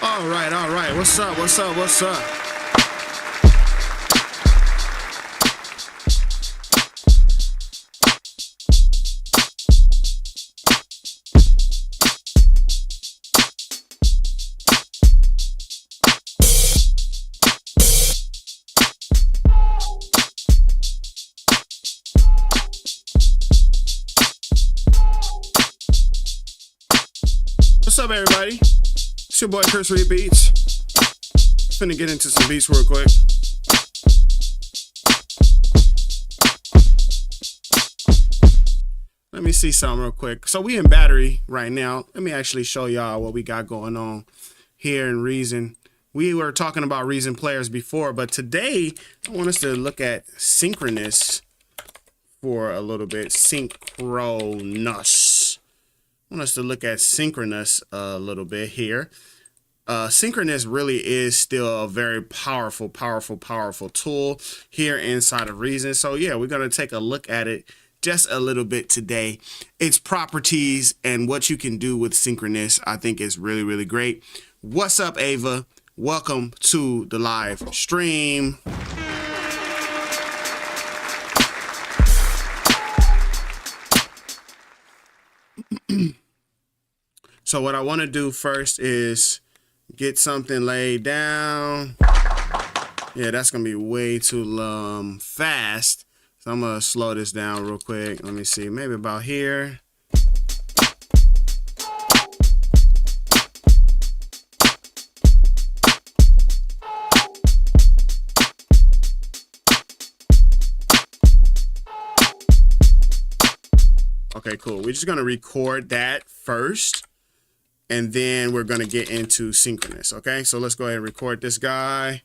All right, all right. What's up? What's up? What's up? What's up, everybody? It's your boy Chris Reed Beats. Finna get into some beats real quick. Let me see something real quick. So we in battery right now. Let me actually show y'all what we got going on here in Reason. We were talking about Reason players before, but today I want us to look at Synchronous for a little bit. Synchronous. I want us to look at Synchronous a little bit here. Synchronous really is still a very powerful tool here inside of Reason. So yeah, we're going to take a look at it just a little bit today. Its properties and what you can do with Synchronous, I think is really, really great. What's up, Ava? Welcome to the live stream. So what I want to do first is get something laid down. Yeah, that's gonna be way too fast. So I'm gonna slow this down real quick. Let me see, maybe about here. Okay, cool. We're just gonna record that first, and then we're gonna get into Synchronous. Okay, so let's go ahead and record this guy.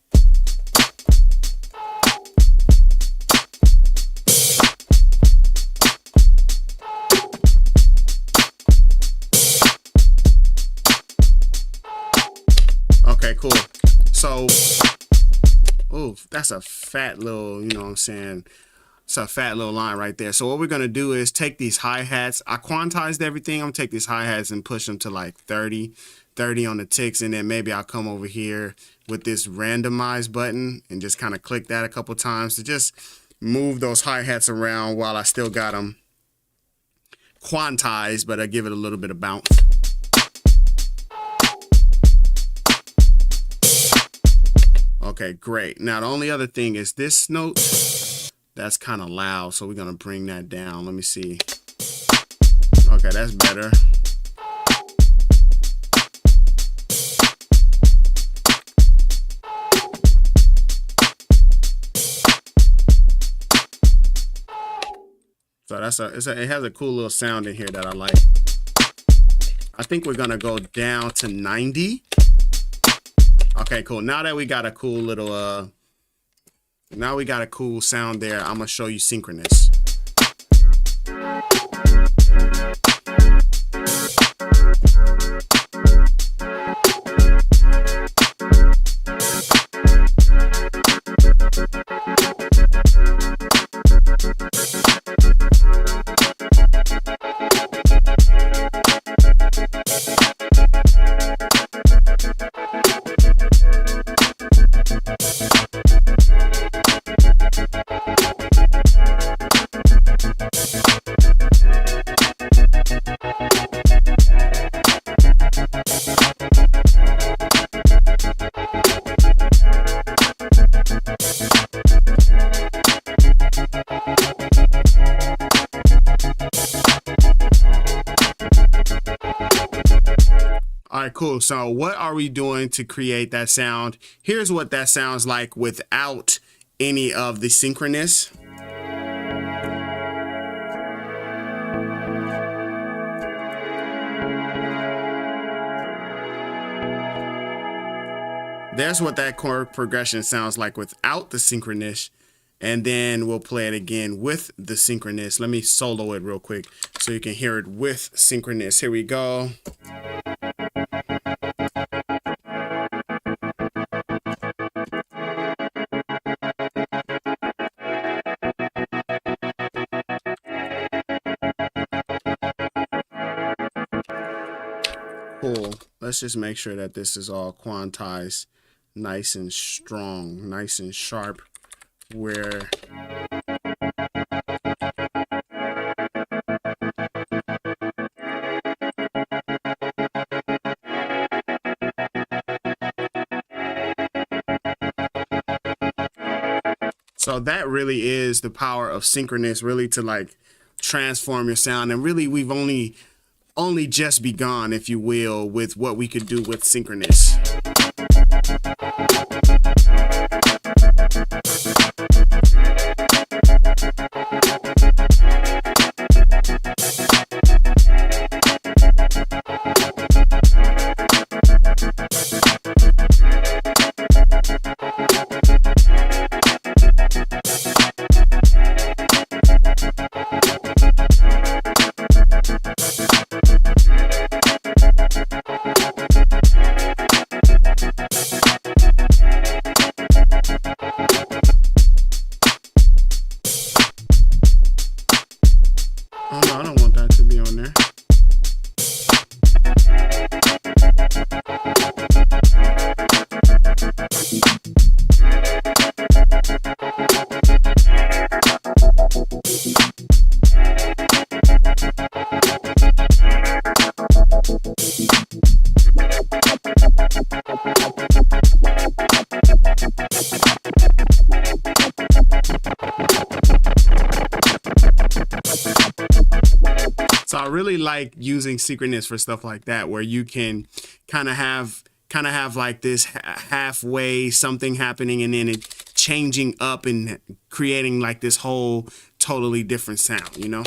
Okay, cool. So, oh, that's a fat little, you know what I'm saying? It's a fat little line right there. So what we're going to do is take these hi-hats. I quantized everything. I'm going to take these hi-hats and push them to like 30 on the ticks. And then maybe I'll come over here with this randomize button and just kind of click that a couple times to just move those hi-hats around while I still got them quantized, but I give it a little bit of bounce. Okay, great. Now the only other thing is this note. That's kind of loud, so we're gonna bring that down. Let me see. Okay, that's better. So it has a cool little sound in here that I like. I think we're gonna go down to 90. Okay, cool. Now that we got a cool little now we got a cool sound there, I'm gonna show you Synchronous. All right, cool. So what are we doing to create that sound? Here's what that sounds like without any of the Synchronous. There's what that chord progression sounds like without the Synchronous. And then we'll play it again with the Synchronous. Let me solo it real quick so you can hear it with Synchronous. Here we go. Cool. let's just make sure that this is all quantized nice and strong, nice and sharp, where so that really is the power of Synchronous, really, to like transform your sound. And really, we've only just begun, if you will, with what we could do with Synchronous. Oh no, I don't want that to be on there. So I really like using Synchronous for stuff like that, where you can kind of have like this halfway something happening and then it changing up and creating like this whole totally different sound, you know?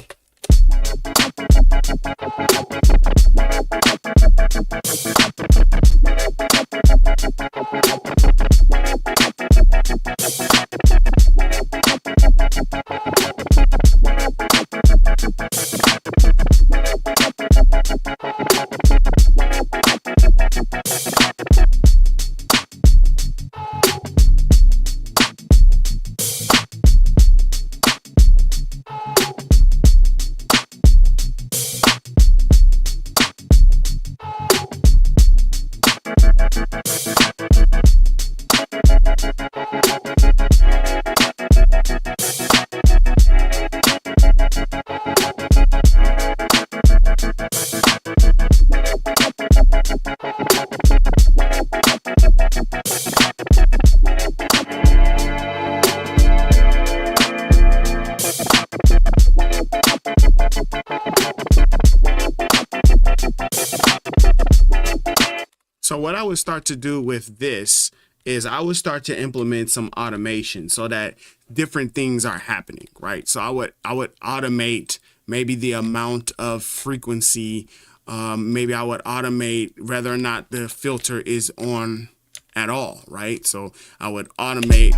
So what I would start to do with this is I would start to implement some automation so that different things are happening, right? So I would automate maybe the amount of frequency. Maybe I would automate whether or not the filter is on at all, right? So I would automate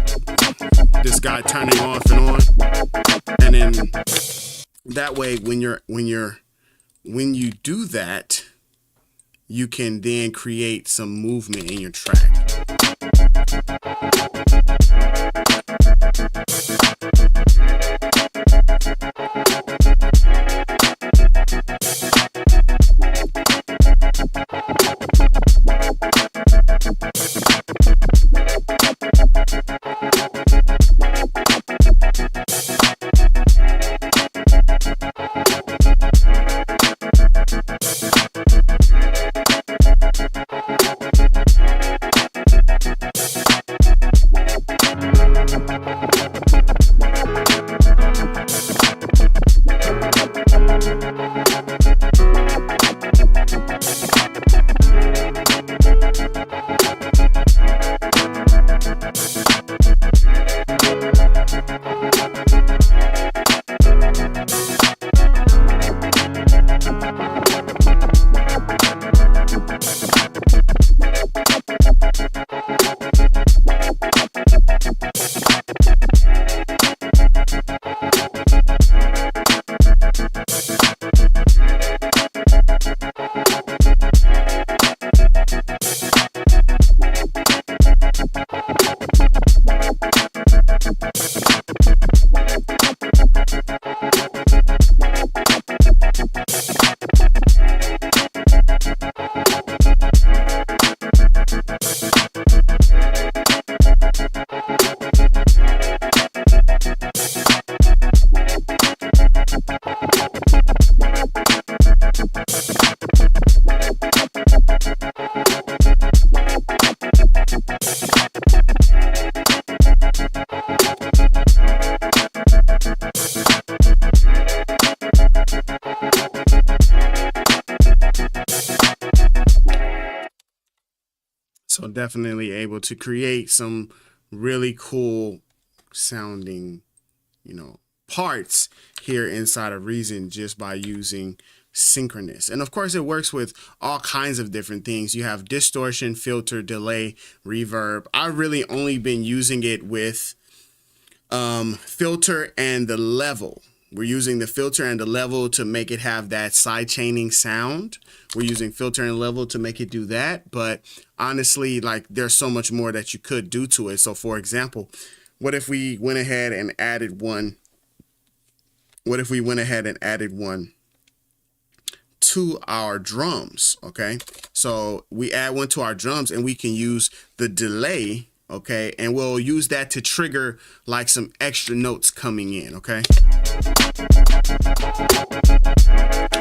this guy turning off and on, and then that way when you do that, you can then create some movement in your track. So definitely able to create some really cool sounding, parts here inside of Reason just by using Synchronous. And of course it works with all kinds of different things. You have distortion, filter, delay, reverb. I've really only been using it with filter and the level. We're using the filter and the level to make it have that side chaining sound. We're using filter and level to make it do that. But honestly, like, there's so much more that you could do to it. So for example, what if we went ahead and added one? What if we went ahead and added one to our drums? Okay, so we add one to our drums and we can use the delay. Okay, and we'll use that to trigger like some extra notes coming in. Okay,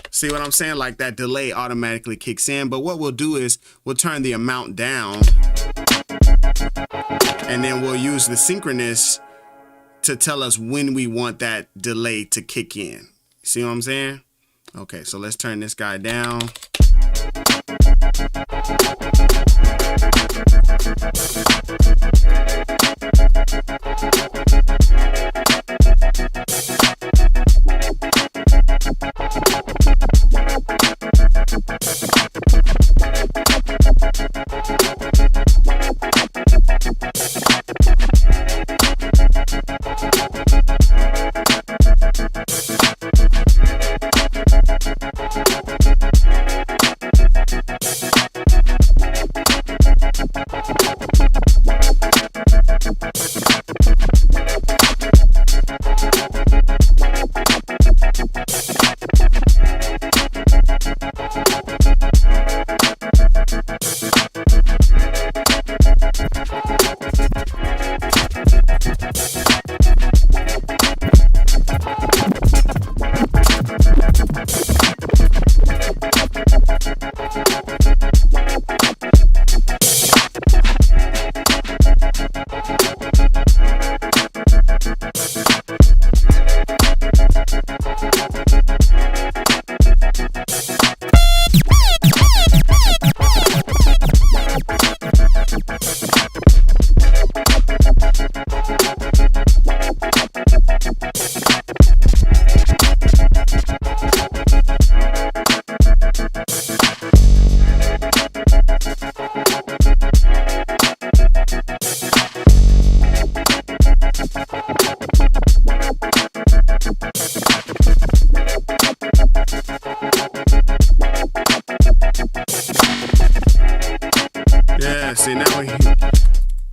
see what I'm saying? Like, that delay automatically kicks in. But what we'll do is we'll turn the amount down, and then we'll use the synchronous to tell us when we want that delay to kick in. See what I'm saying? Okay, so let's turn this guy down.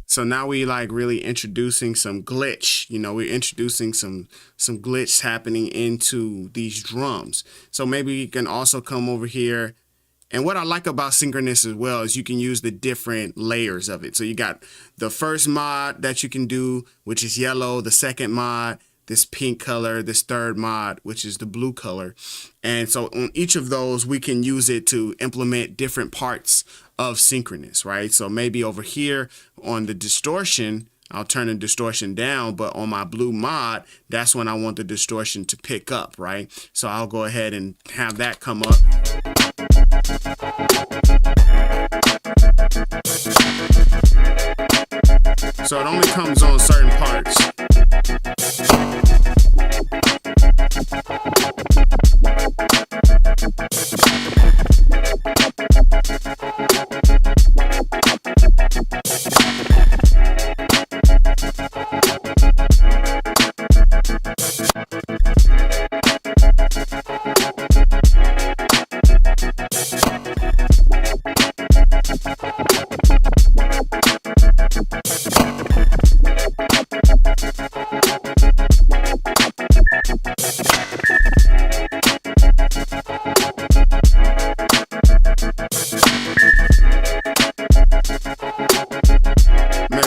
So now we like really introducing some glitch, we're introducing some glitch happening into these drums. So maybe you can also come over here. And what I like about Synchronous as well is you can use the different layers of it. So you got the first mod that you can do, which is yellow, the second mod, this pink color, this third mod, which is the blue color. And so on each of those, we can use it to implement different parts of Synchronous, right? So maybe over here on the distortion, I'll turn the distortion down, but on my blue mod, that's when I want the distortion to pick up, right? So I'll go ahead and have that come up. So it only comes on certain parts.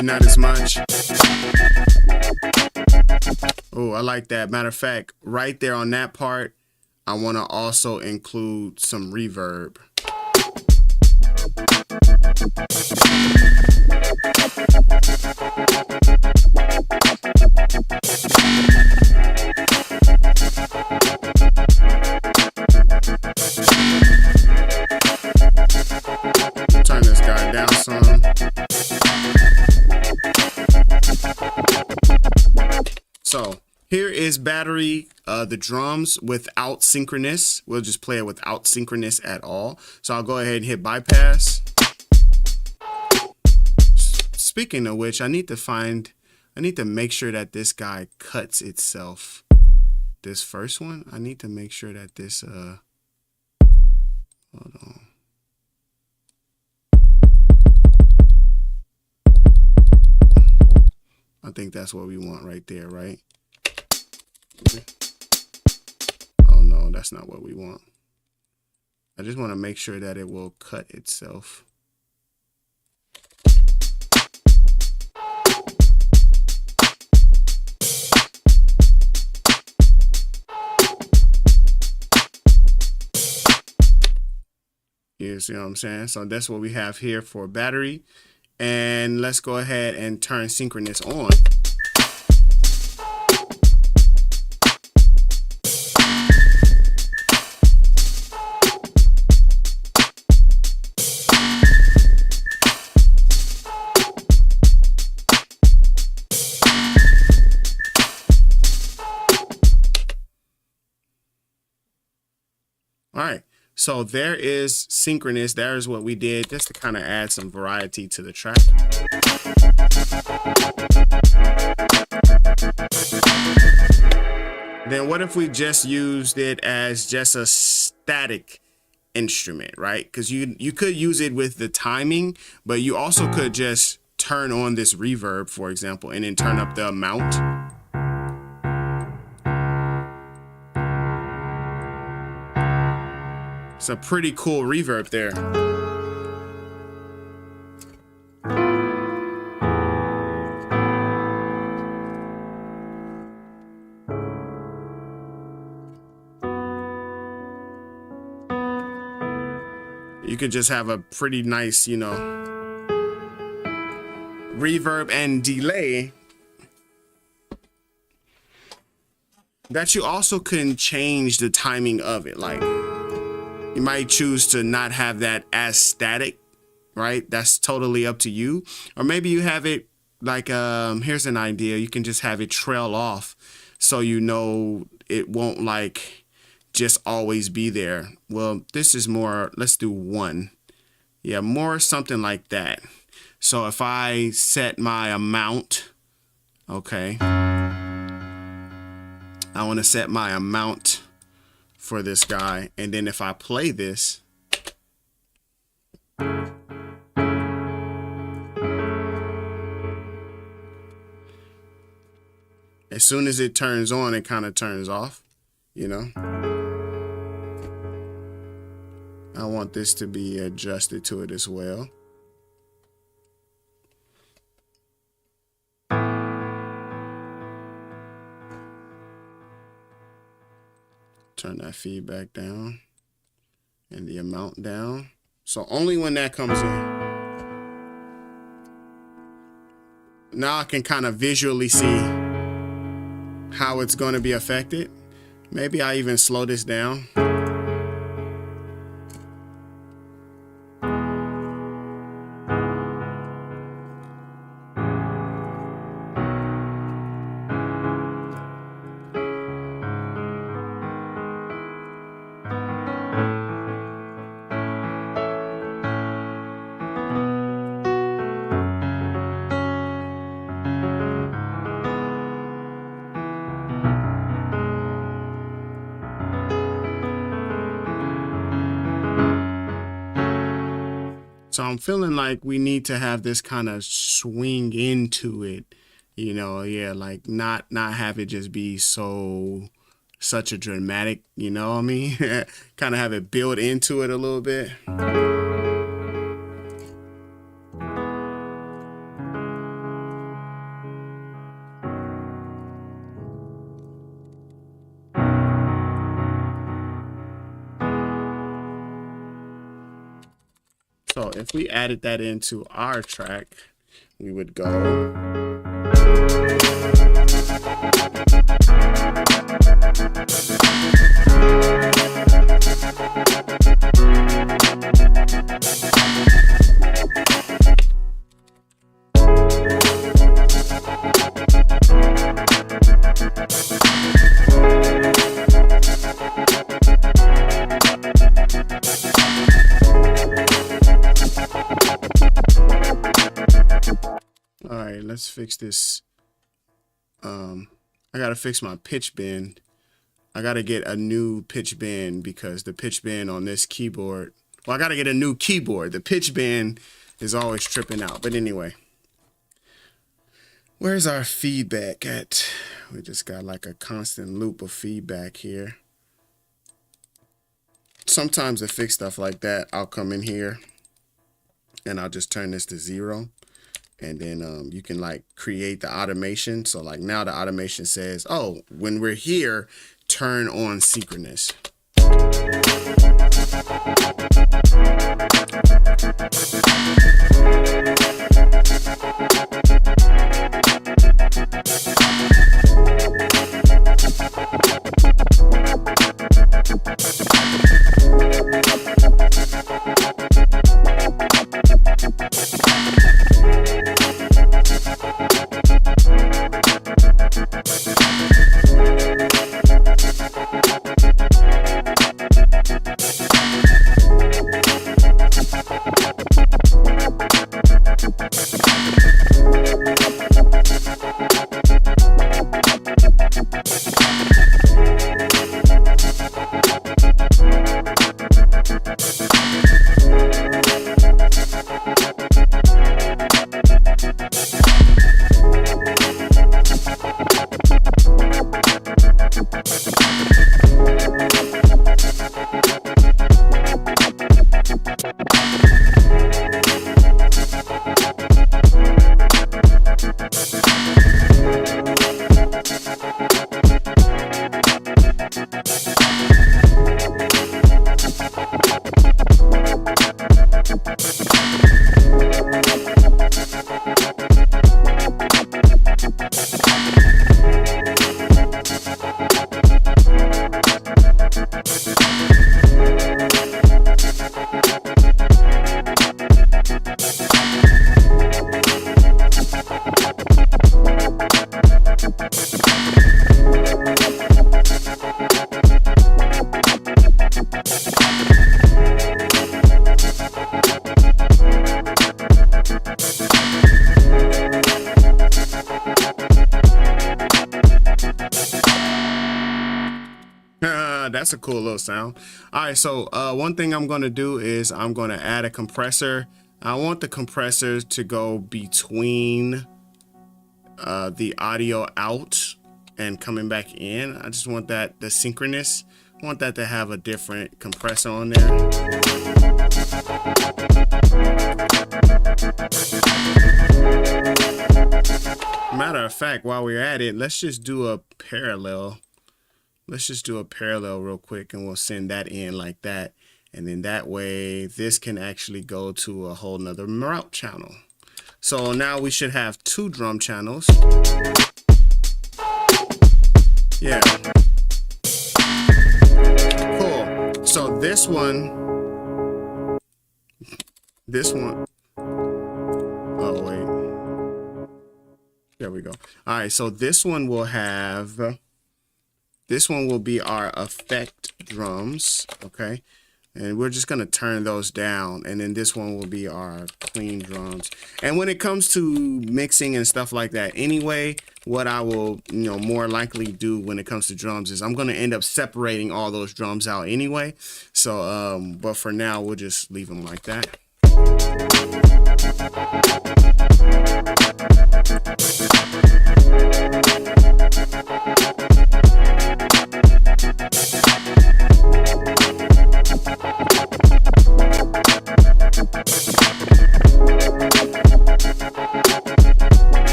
Not as much. Oh, I like that. Matter of fact, right there on that part, I want to also include some reverb. Turn this guy it down some. So here is battery, the drums without synchronous. We'll just play it without synchronous at all. So I'll go ahead and hit bypass. Speaking of which, I need to make sure that this guy cuts itself. This first one, I need to make sure that this, hold on. I think that's what we want right there, right? Oh no, that's not what we want. I just want to make sure that it will cut itself. You see what I'm saying? So that's what we have here for battery. And let's go ahead and turn synchronous on. All right. So there is synchronous. There is what we did just to kind of add some variety to the track. Then what if we just used it as just a static instrument, right? Because you could use it with the timing, but you also could just turn on this reverb, for example, and then turn up the amount. It's a pretty cool reverb there. You could just have a pretty nice, you know, reverb and delay that you also can change the timing of it. Like, you might choose to not have that as static, right? That's totally up to you. Or maybe you have it like, here's an idea. You can just have it trail off so you know it won't like just always be there. Well, this is more, let's do 1. Yeah, more something like that. So if I set my amount, okay. I want to set my amount for this guy, and then if I play this, as soon as it turns on, it kind of turns off, you know. I want this to be adjusted to it as well. Turn that feedback down and the amount down. So only when that comes in. Now I can kind of visually see how it's going to be affected. Maybe I even slow this down. So I'm feeling like we need to have this kind of swing into it, you know, yeah, like not have it just be such a dramatic, you know what I mean? Kind of have it build into it a little bit. So if we added that into our track, we would go. All right, let's fix this. I gotta fix my pitch bend. I gotta get a new pitch bend because the pitch bend on this keyboard, well, I gotta get a new keyboard. The pitch bend is always tripping out. But anyway, where's our feedback at? We just got like a constant loop of feedback here. Sometimes to fix stuff like that, I'll come in here and I'll just turn this to 0. And then you can like create the automation. So like now the automation says, oh, when we're here, turn on synchronous. That's a cool little sound. All right, so one thing I'm going to do is I'm going to add a compressor. I want the compressor to go between the audio out and coming back in. I just want that, the synchronous, I want that to have a different compressor on there. Matter of fact, while we're at it, let's just do a parallel. Let's just do a parallel real quick and we'll send that in like that. And then that way this can actually go to a whole nother route channel. So now we should have 2 drum channels. Yeah. Cool. So this one, oh wait, there we go. All right, so this one will have, this one will be our effect drums, okay? And we're just gonna turn those down, and then this one will be our clean drums. And when it comes to mixing and stuff like that anyway, what I will, more likely do when it comes to drums is I'm gonna end up separating all those drums out anyway. So, but for now, we'll just leave them like that.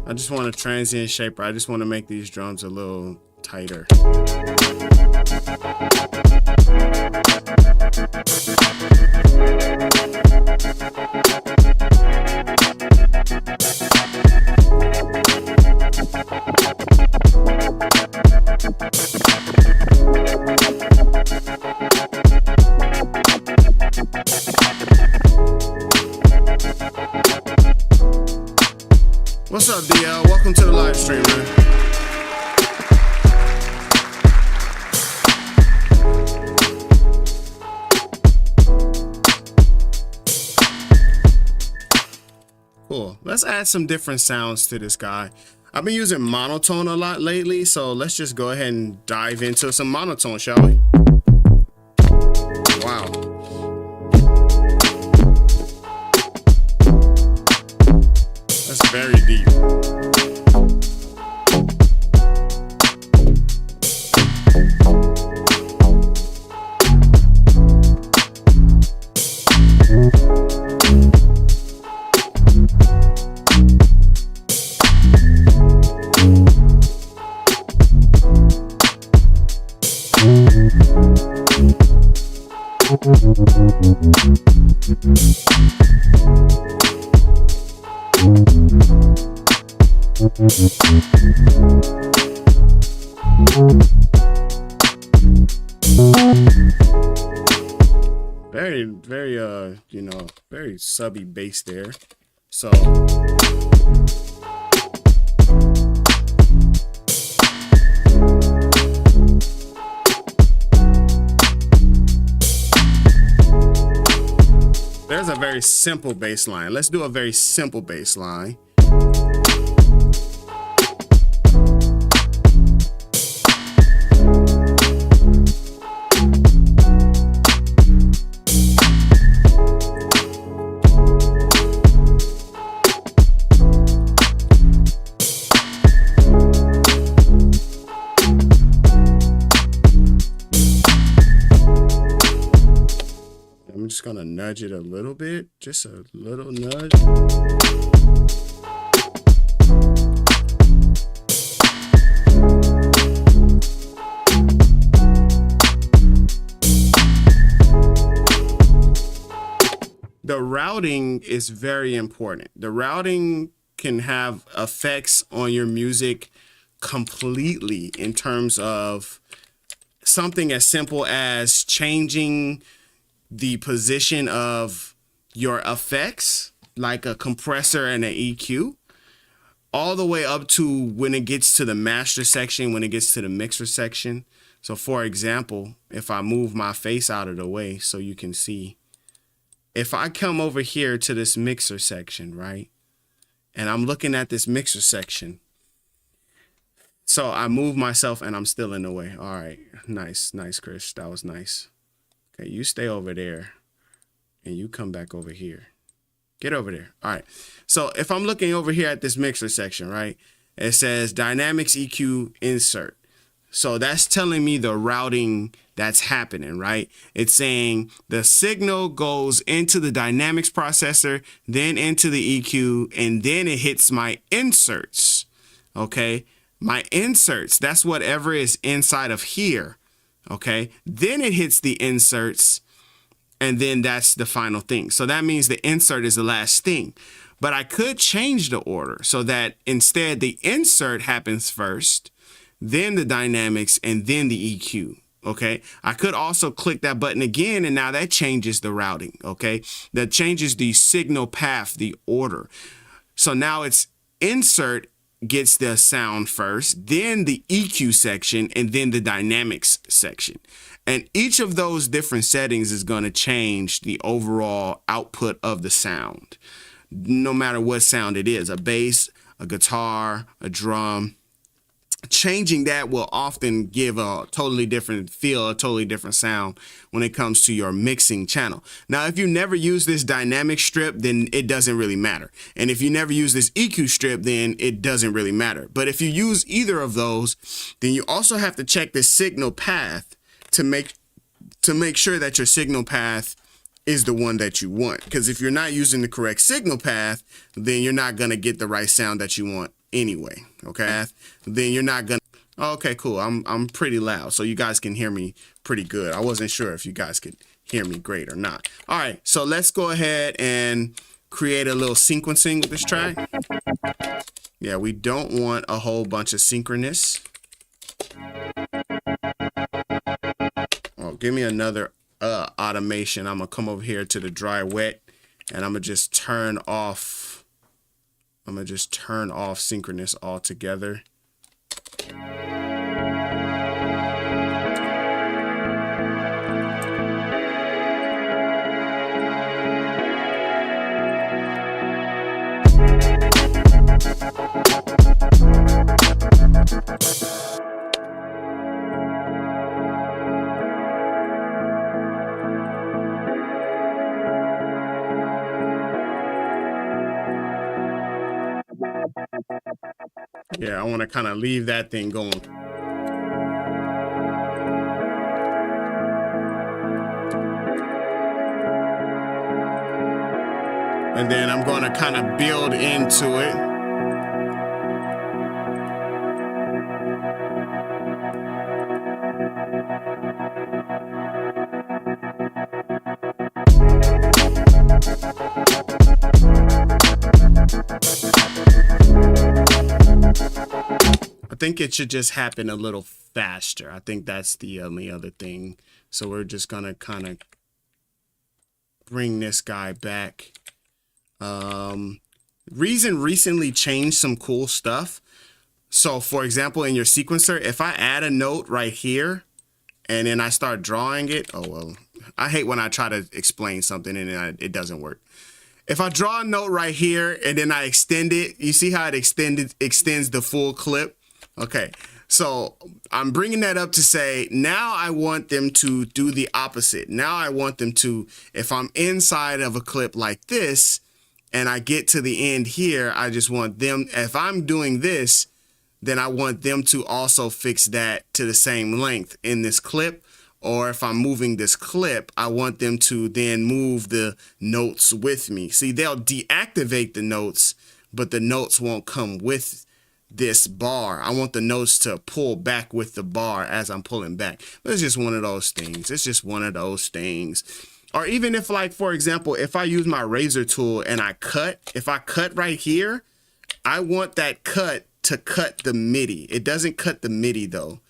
I just want a transient shaper. I just want to make these drums a little tighter. let's add some different sounds to this guy. I've been using monotone a lot lately, so let's just go ahead and dive into some monotone, shall we? Wow. That's very deep. Very you know, very subby bass there. So there's a very simple bass line. Let's do a very simple bass line. I'm just gonna nudge it a little bit, just a little nudge. The routing is very important. The routing can have effects on your music completely in terms of something as simple as changing the position of your effects, like a compressor and an EQ, all the way up to when it gets to the master section, when it gets to the mixer section. So for example, if I move my face out of the way so you can see, if I come over here to this mixer section, right, and I'm looking at this mixer section, so I move myself and I'm still in the way. All right, nice, Chris, that was nice. Okay, you stay over there and you come back over here. Get over there. All right. So if I'm looking over here at this mixer section, right, it says dynamics EQ insert. So that's telling me the routing that's happening, right? It's saying the signal goes into the dynamics processor, then into the EQ, and then it hits my inserts. Okay, my inserts, that's whatever is inside of here. Okay, then it hits the inserts, and then that's the final thing. So that means the insert is the last thing. But I could change the order so that instead the insert happens first, then the dynamics, and then the EQ. Okay, I could also click that button again, and now that changes the routing. Okay, that changes the signal path, the order. So now it's insert gets the sound first, then the EQ section, and then the dynamics section. And each of those different settings is going to change the overall output of the sound, no matter what sound it is, a bass, a guitar, a drum. Changing that will often give a totally different feel, a totally different sound when it comes to your mixing channel. Now, if you never use this dynamic strip, then it doesn't really matter. And if you never use this EQ strip, then it doesn't really matter. But if you use either of those, then you also have to check the signal path to make sure that your signal path is the one that you want. Because if you're not using the correct signal path, then you're not going to get the right sound that you want anyway. Okay, then you're not gonna. Okay, cool. I'm pretty loud, so you guys can hear me pretty good. I wasn't sure if you guys could hear me great or not. All right, so let's go ahead and create a little sequencing with this track. Yeah, we don't want a whole bunch of synchronous. Oh, give me another automation. I'm gonna come over here to the dry wet, and I'm gonna just turn off. I'm gonna just turn off synchronous altogether. Yeah, I want to kind of leave that thing going. And then I'm going to kind of build into it. I think it should just happen a little faster. I think that's the only other thing. So we're just going to kind of bring this guy back. Reason recently changed some cool stuff. So for example, in your sequencer, if I add a note right here and then I start drawing it, oh well, I hate when I try to explain something and it doesn't work. If I draw a note right here and then I extend it, you see how it extends the full clip? Okay, so I'm bringing that up to say, now I want them to do the opposite. Now I want them to, if I'm inside of a clip like this and I get to the end here, I just want them, if I'm doing this, then I want them to also fix that to the same length in this clip. Or if I'm moving this clip, I want them to then move the notes with me. See, they'll deactivate the notes, but the notes won't come with this bar. I want the notes to pull back with the bar as I'm pulling back. But it's just one of those things. It's just one of those things. Or even if, like, for example, if I use my razor tool and I cut, if I cut right here, I want that cut to cut the MIDI. It doesn't cut the MIDI though.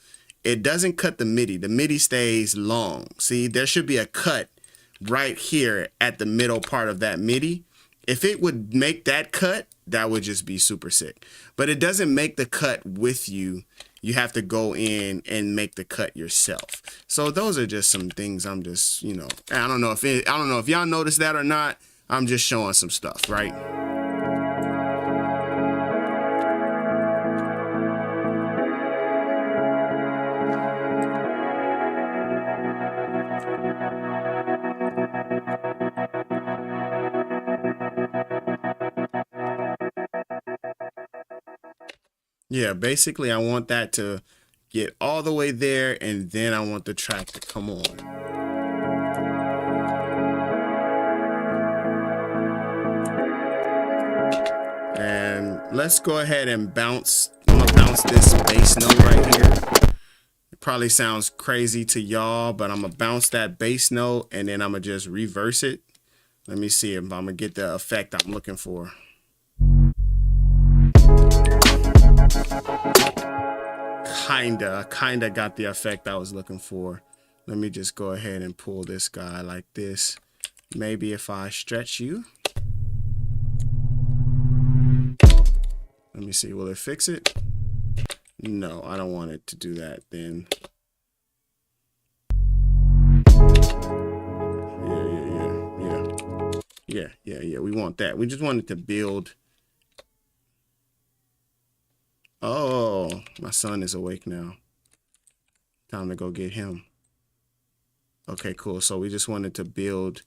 It doesn't cut the MIDI. The MIDI stays long. See, there should be a cut right here at the middle part of that MIDI. If it would make that cut, that would just be super sick. But it doesn't make the cut with you. You have to go in and make the cut yourself. So those are just some things I'm just, you know, I don't know if y'all noticed that or not. I'm just showing some stuff, right? Yeah, basically I want that to get all the way there and then I want the track to come on. And let's go ahead and bounce. I'm gonna bounce this bass note right here. It probably sounds crazy to y'all, but I'm gonna bounce that bass note and then I'm gonna just reverse it. Let me see if I'm gonna get the effect I'm looking for. Kinda got the effect I was looking for. Let me just go ahead and pull this guy like this. Maybe if I stretch you. Let me see, will it fix it? No, I don't want it to do that then. Yeah, we want that. We just want it to build. Oh, my son is awake now. Time to go get him. Okay, cool. So we just wanted to build,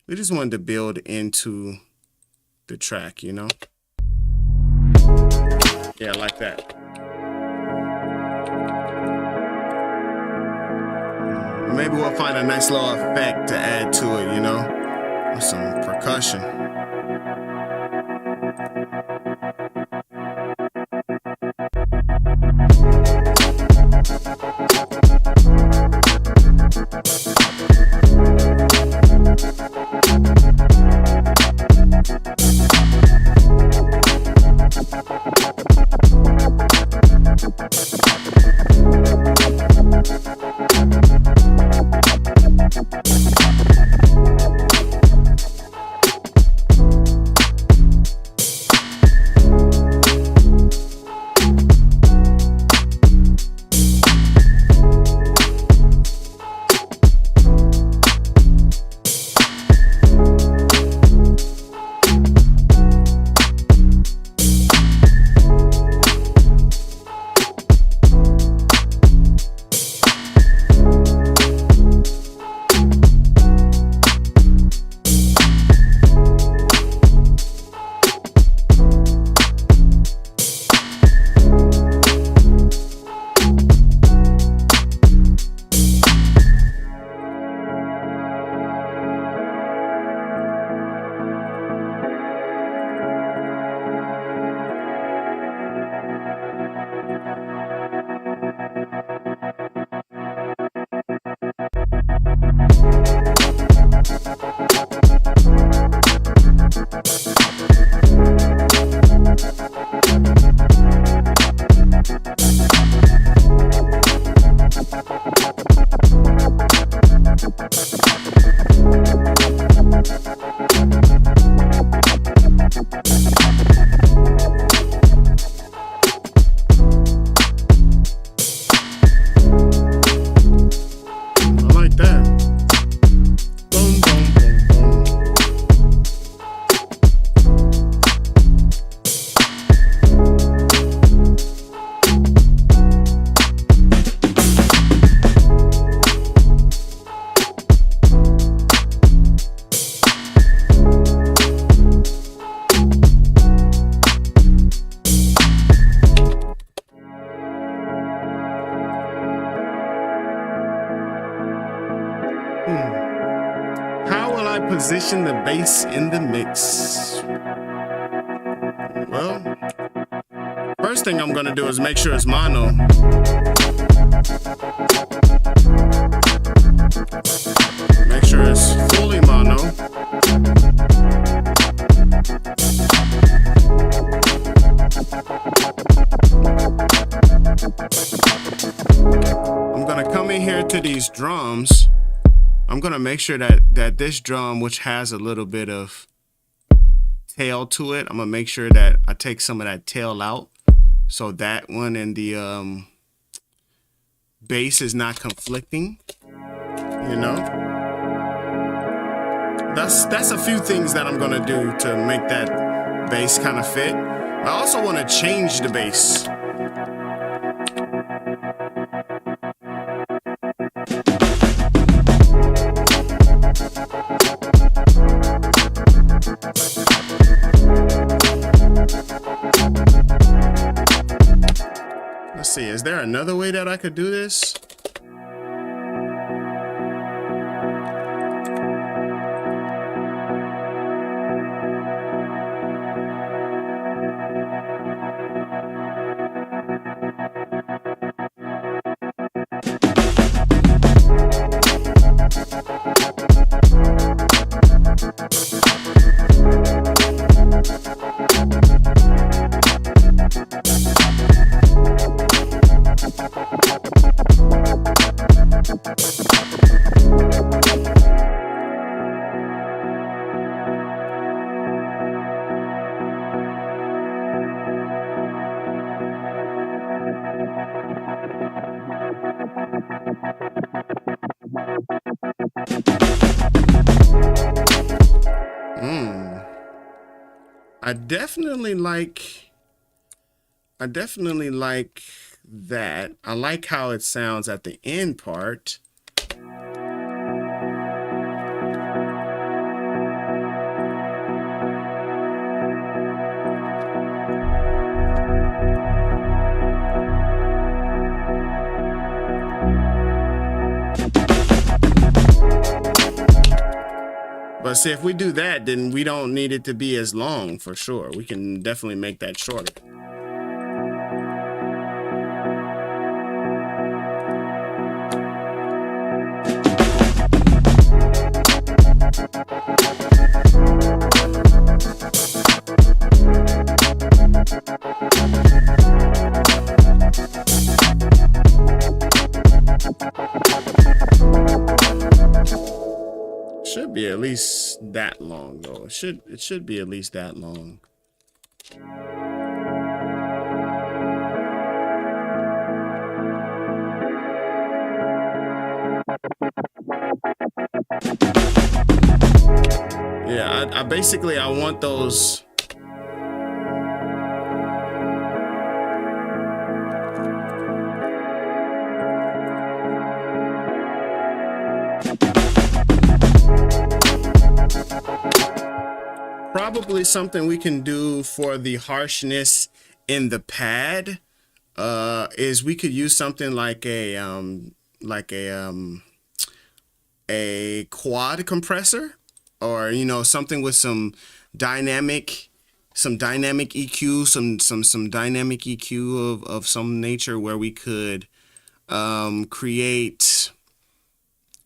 into the track, you know? Yeah, like that. Maybe we'll find a nice little effect to add to it, you know? With some percussion. position the bass in the mix? Well, first thing I'm gonna do is make sure it's mono. Make sure it's fully mono. I'm gonna come in here to these drums. I'm gonna make sure that this drum, which has a little bit of tail to it, I'm gonna make sure that I take some of that tail out, so that one and the bass is not conflicting. You know, that's a few things that I'm gonna do to make that bass kind of fit. I also want to change the bass. Let's see, is there another way that I could do this? I definitely like that. I like how it sounds at the end part. But see, if we do that, then we don't need it to be as long for sure. We can definitely make that shorter. Should be at least that long though. It should be at least that long. Yeah, I basically I want those. Probably something we can do for the harshness in the pad is we could use something like a quad compressor, or you know, something with some dynamic EQ, some dynamic EQ of some nature, where we could create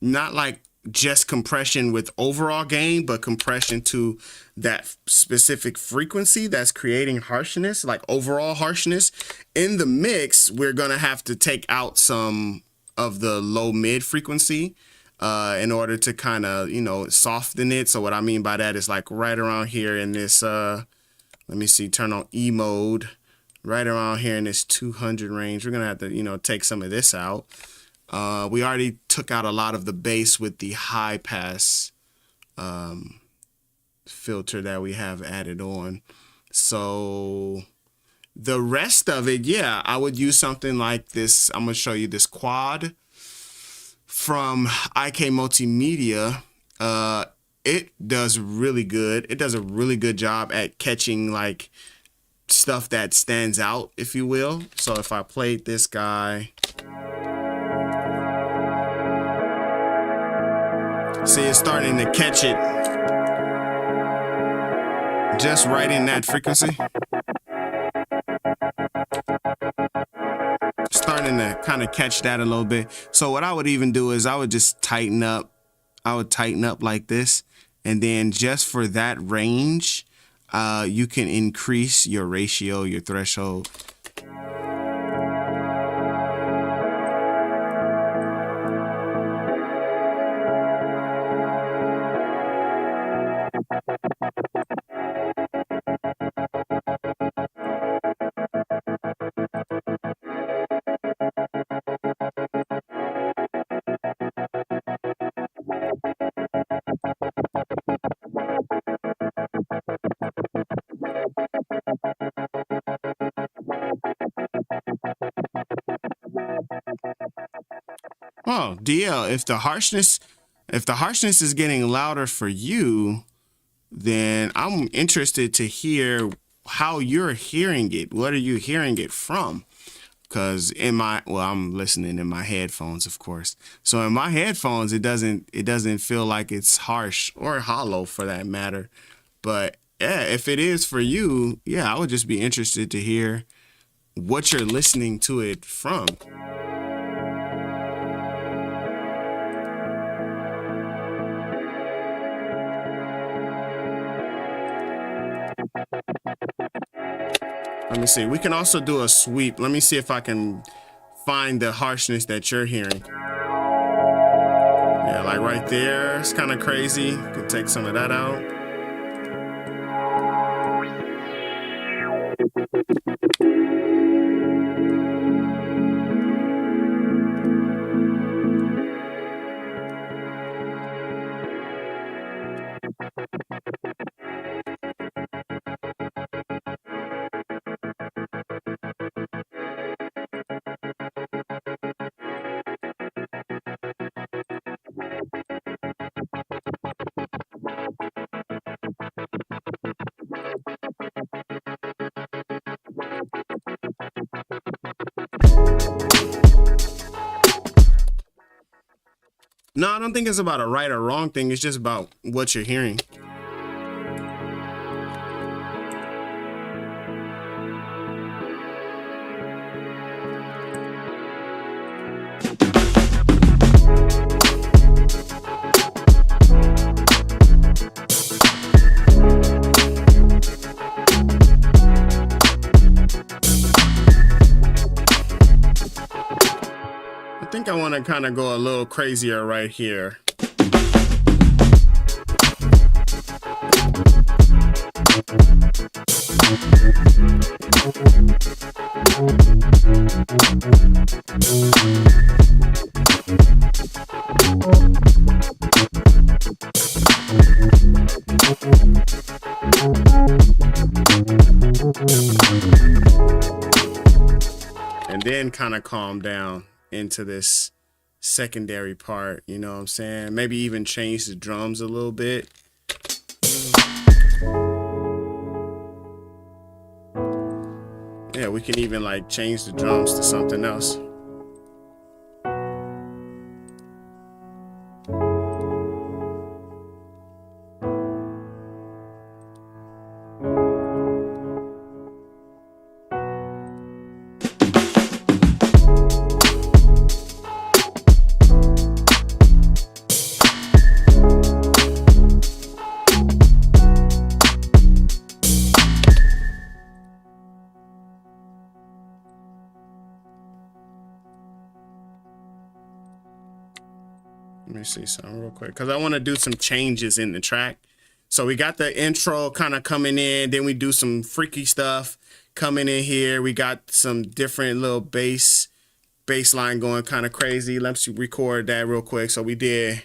not like just compression with overall gain, but compression to that specific frequency that's creating harshness, like overall harshness. In the mix, we're gonna have to take out some of the low mid frequency in order to kind of, you know, soften it. So what I mean by that is like right around here in this, let me see, turn on E mode, right around here in this 200 range. We're gonna have to, you know, take some of this out. We already took out a lot of the bass with the high pass filter that we have added on. So the rest of it, yeah, I would use something like this. I'm gonna show you this quad from IK Multimedia. It does really good. It does a really good job at catching like stuff that stands out, if you will. So if I played this guy, see, it's starting to catch it. just right in that frequency. Starting to kind of catch that a little bit. So what I would even do is I would just tighten up. I would tighten up like this. And then just for that range, you can increase your ratio, your threshold. Oh, DL, if the harshness is getting louder for you, then I'm interested to hear how you're hearing it. What are you hearing it from? Because I'm listening in my headphones, of course. So in my headphones, it doesn't feel like it's harsh or hollow for that matter. But yeah, if it is for you, yeah, I would just be interested to hear what you're listening to it from. Let me see. We can also do a sweep. Let me see if I can find the harshness that you're hearing. Yeah, like right there. It's kind of crazy. You can take some of that out. No, I don't think it's about a right or wrong thing. It's just about what you're hearing. I think I want to kind of go a little crazier right here. And then kind of calm down into this secondary part, you know what I'm saying? Maybe even change the drums a little bit. Yeah, we can even like change the drums to something else. Let me see something real quick because I want to do some changes in the track. So we got the intro kind of coming in, then we do some freaky stuff coming in here. We got some different little bass line going kind of crazy. Let's record that real quick. So we did.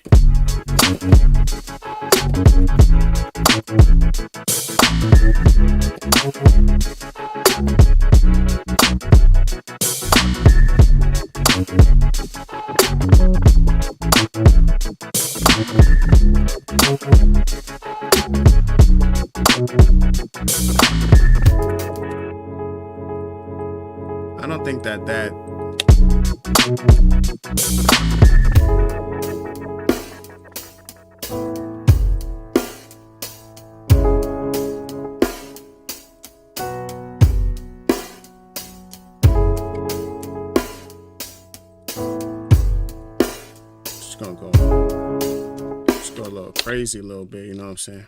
I don't think that gonna go, let's go a little crazy a little bit, you know what I'm saying?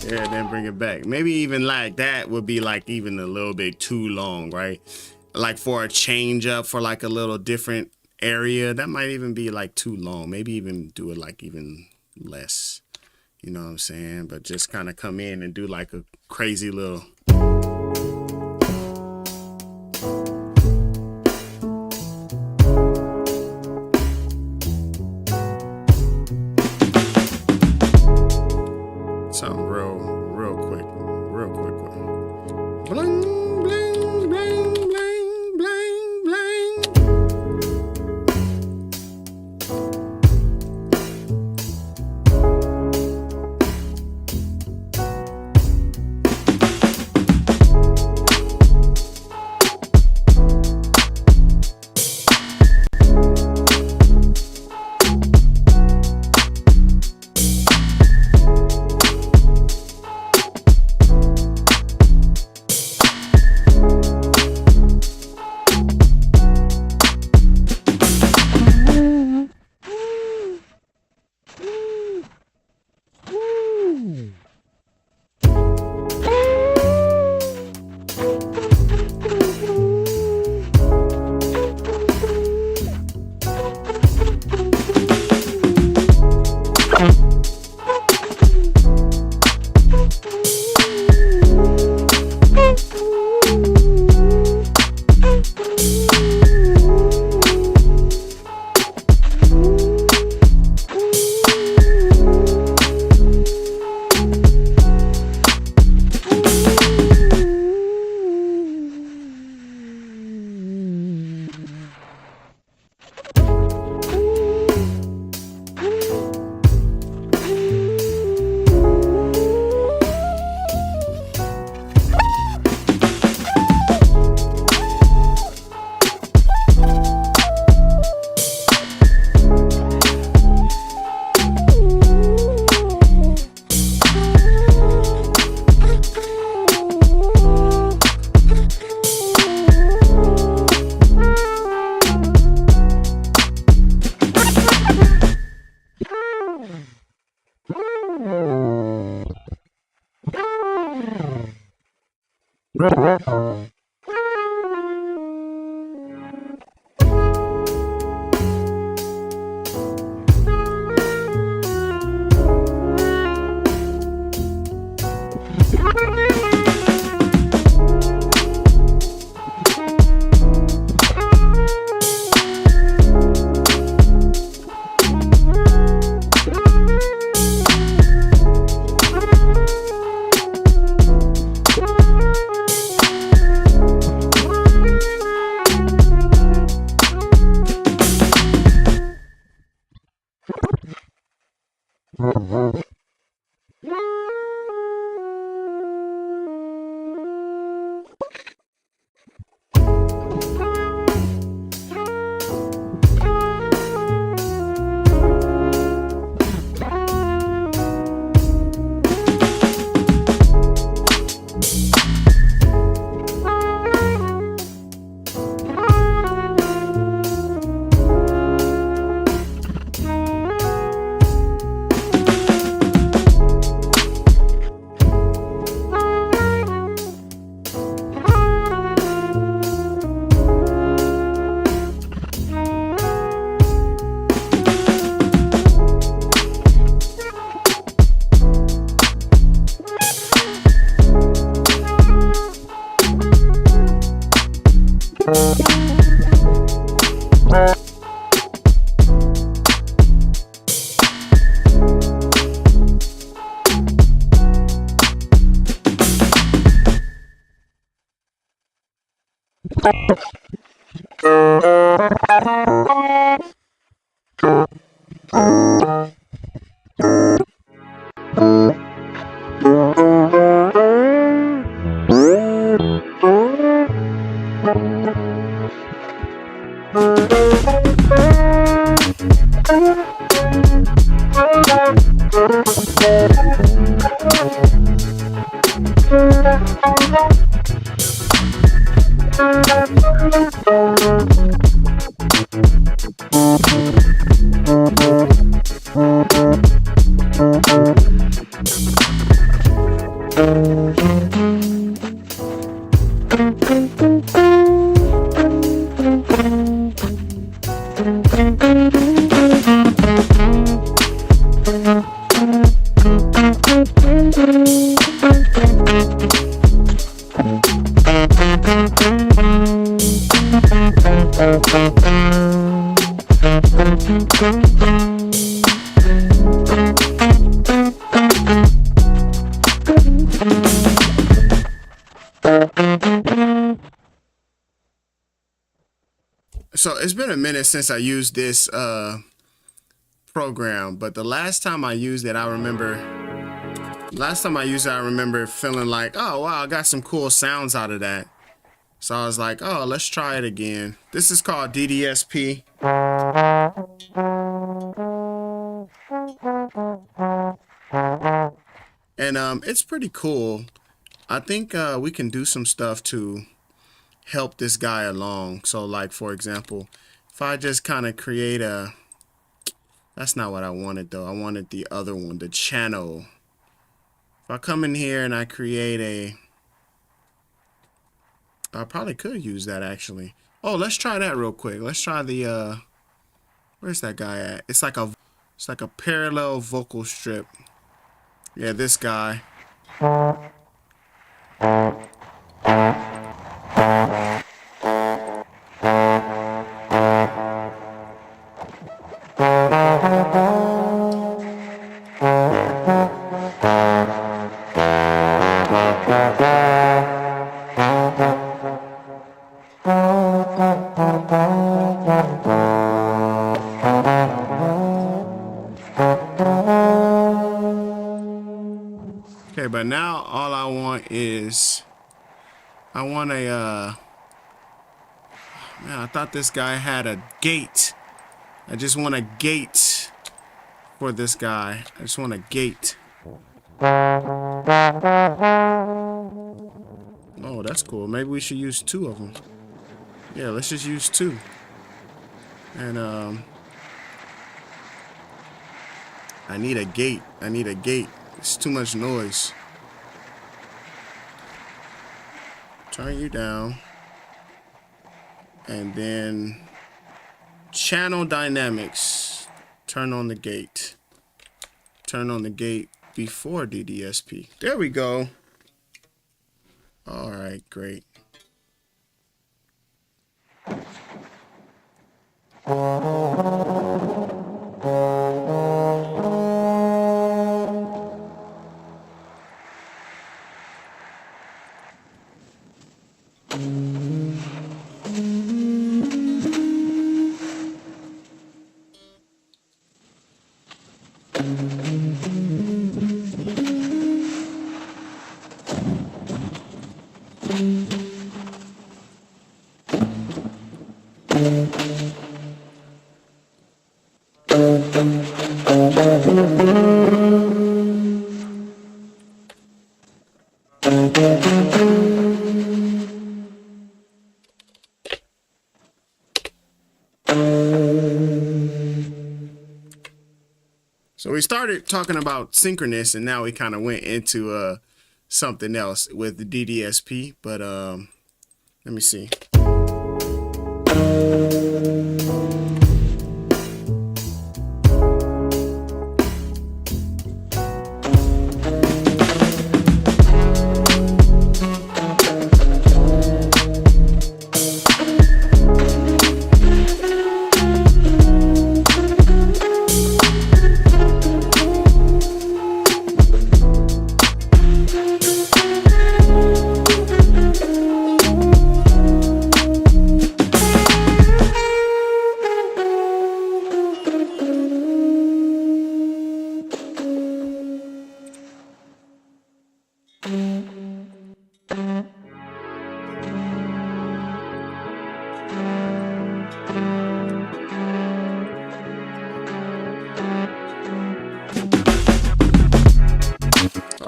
Yeah, then bring it back. Maybe even like that would be like even a little bit too long, right? Like for a change up for like a little different area, that might even be like too long. Maybe even do it like even less, you know what I'm saying? But just kind of come in and do like a crazy little. Something real quick. Bling, bling, bling, bling, bling, bling. So it's been a minute since I used this program, but the last time I used it, I remember feeling like, oh wow, I got some cool sounds out of that. So I was like, oh, let's try it again. This is called DDSP. And it's pretty cool. I think we can do some stuff to help this guy along. So like, for example, if I just kind of create a, that's not what I wanted though. I wanted the other one, the channel. If I come in here and I create a, I probably could use that actually. Oh, let's try that real quick. Let's try the where's that guy at? It's like a parallel vocal strip. Yeah, this guy. Okay, but now all I want is, I want a, man, I thought this guy had a gate. I just want a gate for this guy. I just want a gate. Oh, that's cool. Maybe we should use two of them. Yeah, let's just use two. And I need a gate. I need a gate. It's too much noise. Turn you down. And then channel dynamics. Turn on the gate. Turn on the gate before DDSP. There we go. All right, great. So we started talking about synchronous, and now we kind of went into something else with the DDSP. But let me see.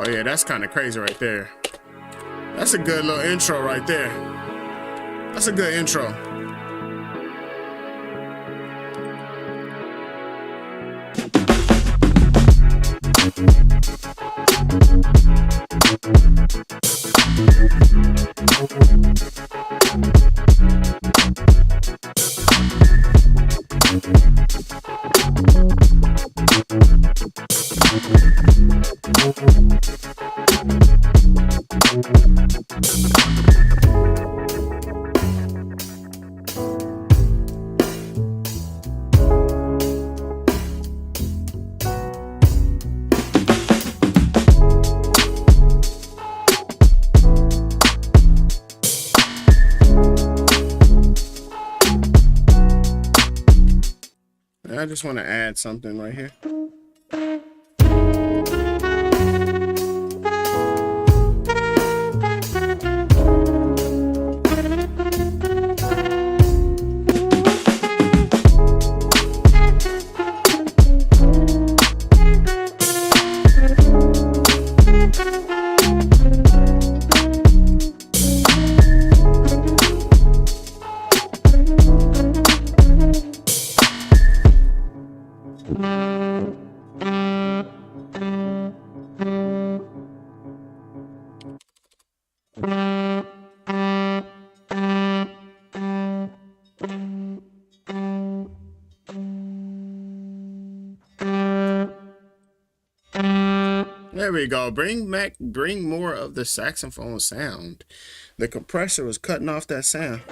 Oh yeah, that's kind of crazy right there. That's a good little intro right there. That's a good intro. I just want to add something right here. There we go. Bring more of the saxophone sound. The compressor was cutting off that sound.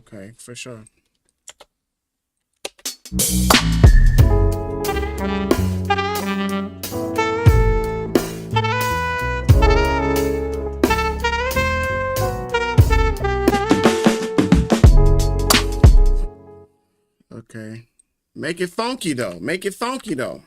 Okay, for sure. Okay. Make it funky though. Make it funky though.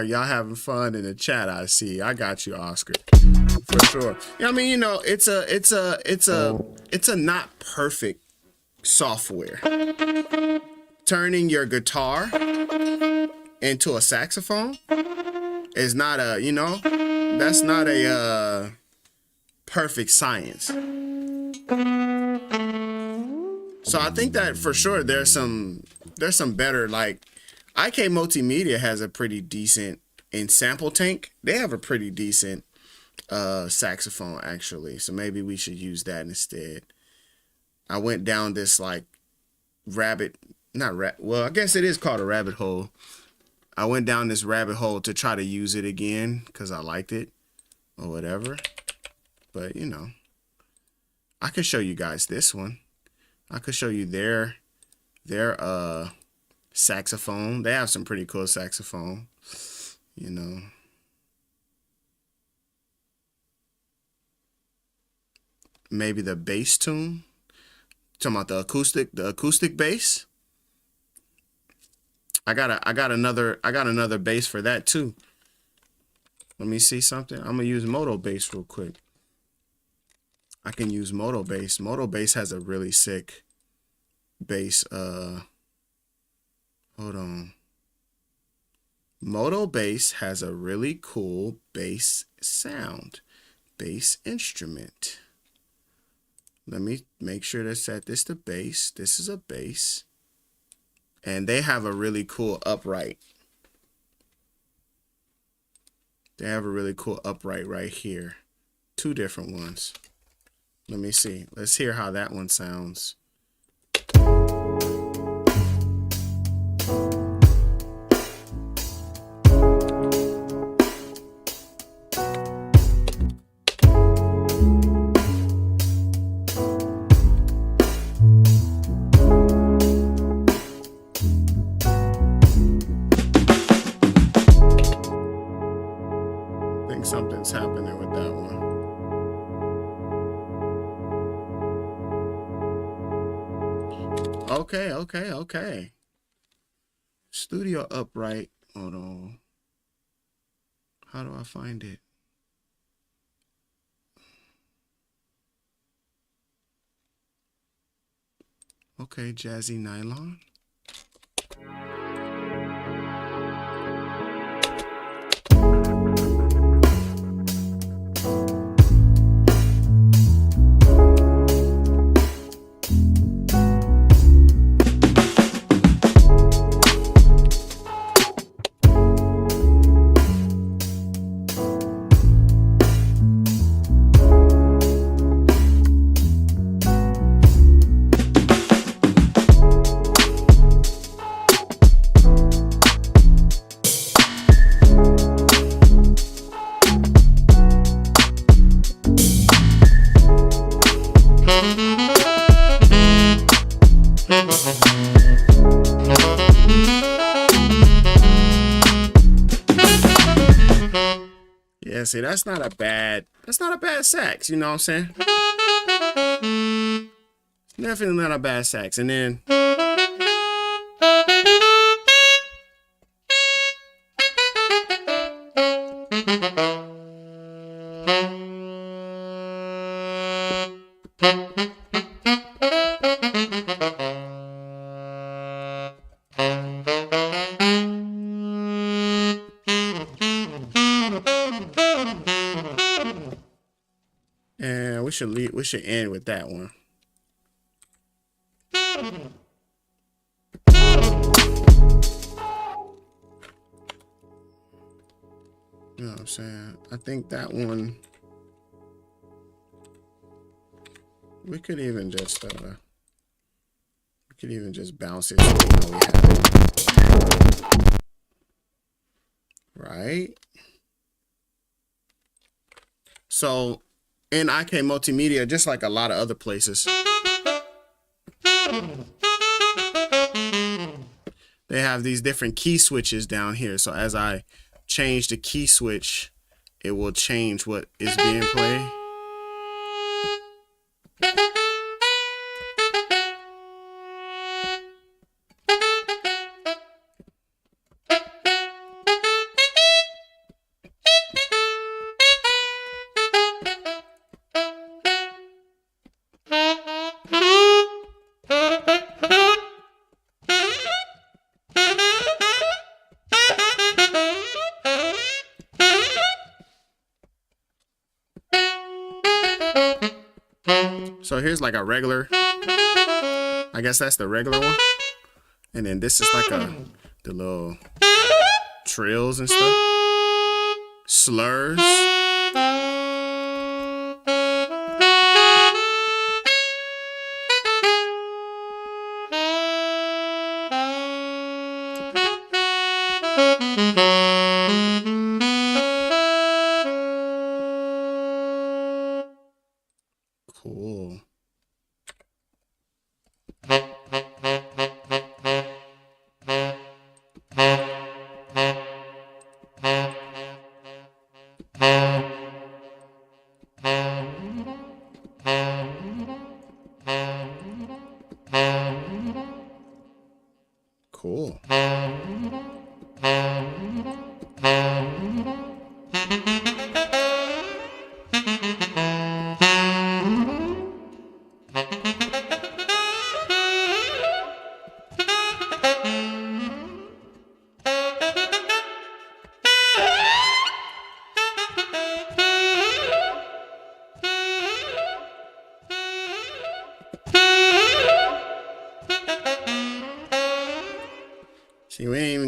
Y'all having fun in the chat. I see. I got you, Oscar, for sure. Yeah, I mean, you know, it's a not perfect software. Turning your guitar into a saxophone is not a, you know, that's not a perfect science. So I think that for sure there's some better, like IK Multimedia has a pretty decent, in Sample Tank, they have a pretty decent saxophone actually. So maybe we should use that instead. I went down this like well, I guess it is called a rabbit hole. I went down this rabbit hole to try to use it again because I liked it or whatever. But you know, I could show you guys this one. I could show you their saxophone. They have some pretty cool saxophone, you know. Maybe the bass tune. Talking about the acoustic bass. I got another bass for that too. Let me see something. I'm gonna use Moto Bass real quick. I can use Moto Bass. Moto Bass has a really sick bass. Hold on. Moto Bass has a really cool bass sound, bass instrument. Let me make sure to set this to bass. This is a bass. And they have a really cool upright. They have a really cool upright right here. 2 different ones. Let me see. Let's hear how that one sounds. I think something's happening with that one. Okay. Studio upright. Hold on. How do I find it? Okay, Jazzy Nylon. Yeah, see, that's not a bad sax, you know what I'm saying? Definitely not a bad sax. And then we should end with that one. You know what I'm saying? I think that one we could even just bounce it so we know we have it. Right? So in IK Multimedia, just like a lot of other places, they have these different key switches down here. So as I change the key switch, it will change what is being played. So here's like a regular, I guess that's the regular one. And then this is like the little trills and stuff. Slurs. Cool.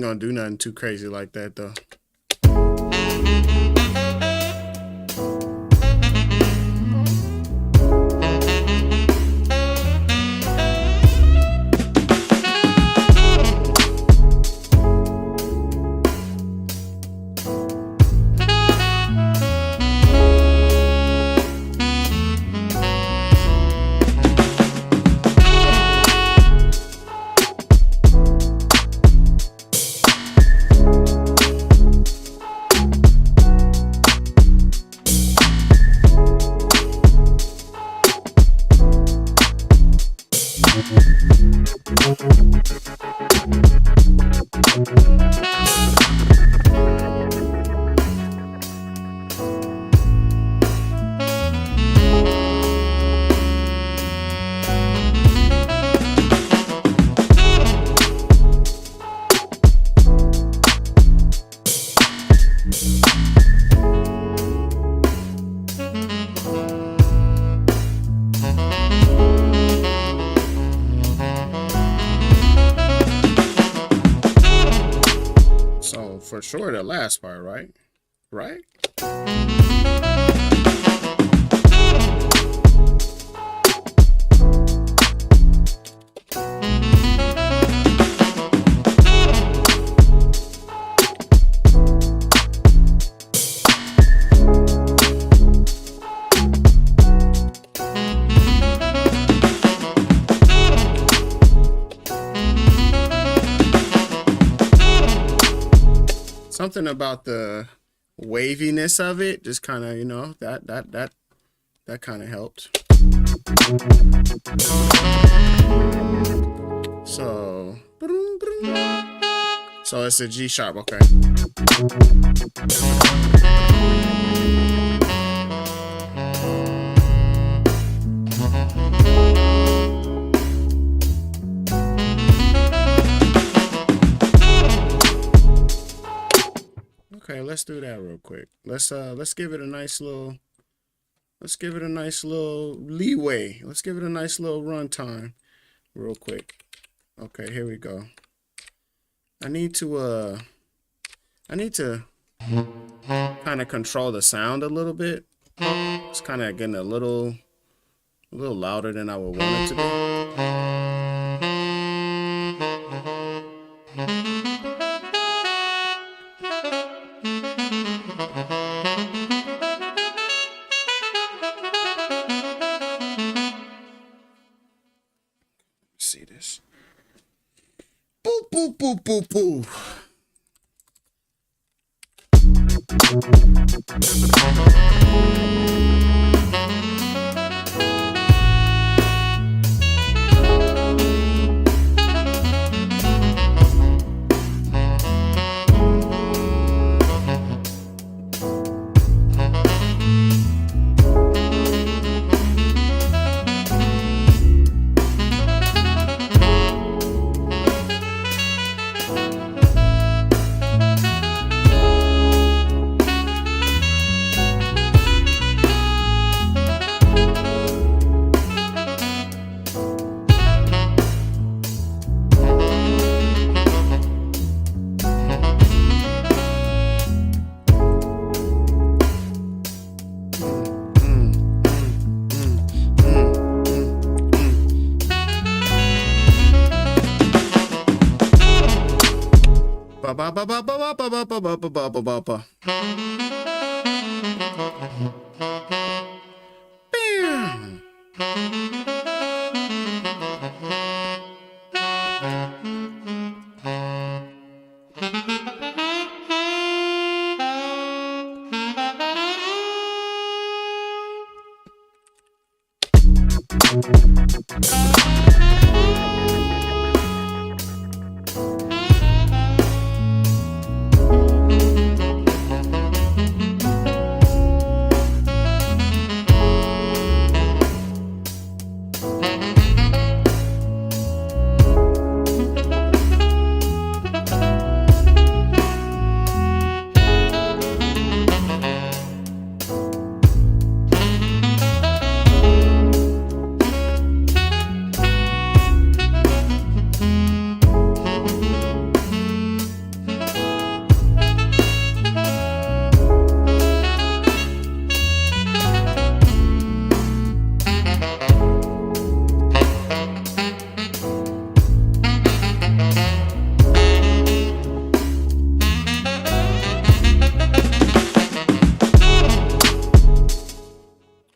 gonna do nothing too crazy like that though. For sure, the last part, right? Right? Something about the waviness of it, just kind of, you know, that kind of helped. So it's a G sharp, okay. Okay, let's do that real quick. Let's give it a nice little leeway. Let's give it a nice little run time real quick. Okay, here we go. I need to kind of control the sound a little bit. It's kind of getting a little louder than I would want it to be. See this. Boop, boop, boop, boop, boop. Ba ba ba ba ba ba ba ba ba ba ba ba ba. Bam.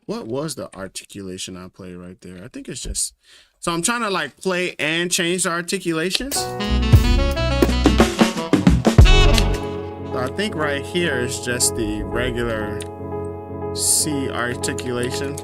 What was the articulation I played right there? I think it's just, so I'm trying to like play and change the articulations. So I think right here is just the regular C articulation.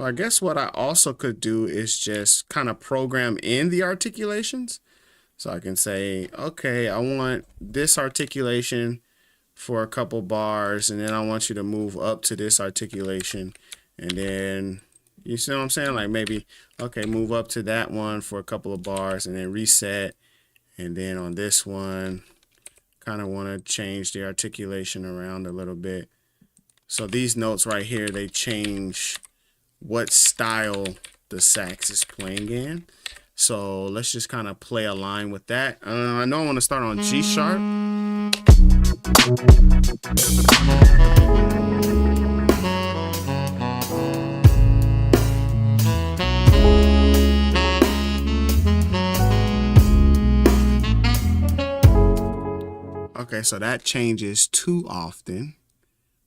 I guess what I also could do is just kind of program in the articulations. So I can say, okay, I want this articulation for a couple bars, and then I want you to move up to this articulation. And then, you see what I'm saying? Like maybe, okay, move up to that one for a couple of bars and then reset. And then on this one, kind of want to change the articulation around a little bit. So these notes right here, they change what style the sax is playing in. So let's just kind of play a line with that. I know I want to start on G sharp. Okay, so that changes too often.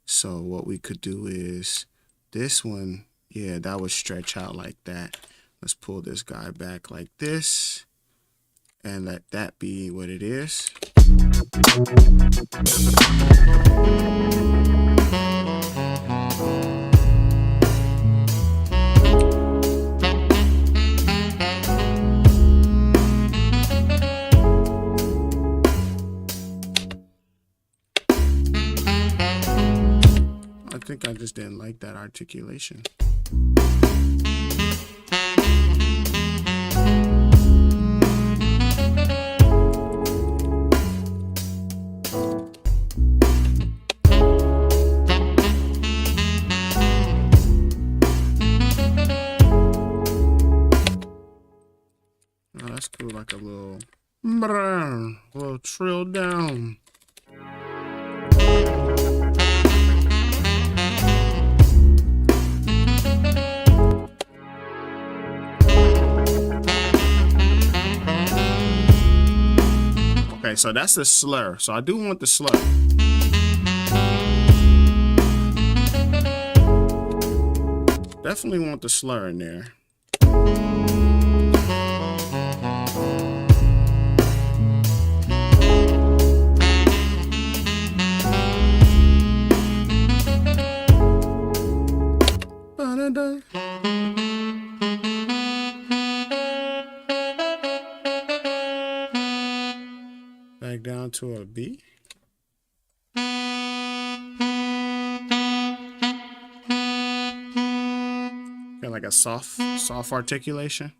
So what we could do is this one, yeah, that would stretch out like that. Let's pull this guy back like this and let that be what it is. I think I just didn't like that articulation. Oh, that's cool, like a little trill down. Okay, so that's the slur. So I do want the slur. Definitely want the slur in there. Back down to a B. Got like a soft articulation.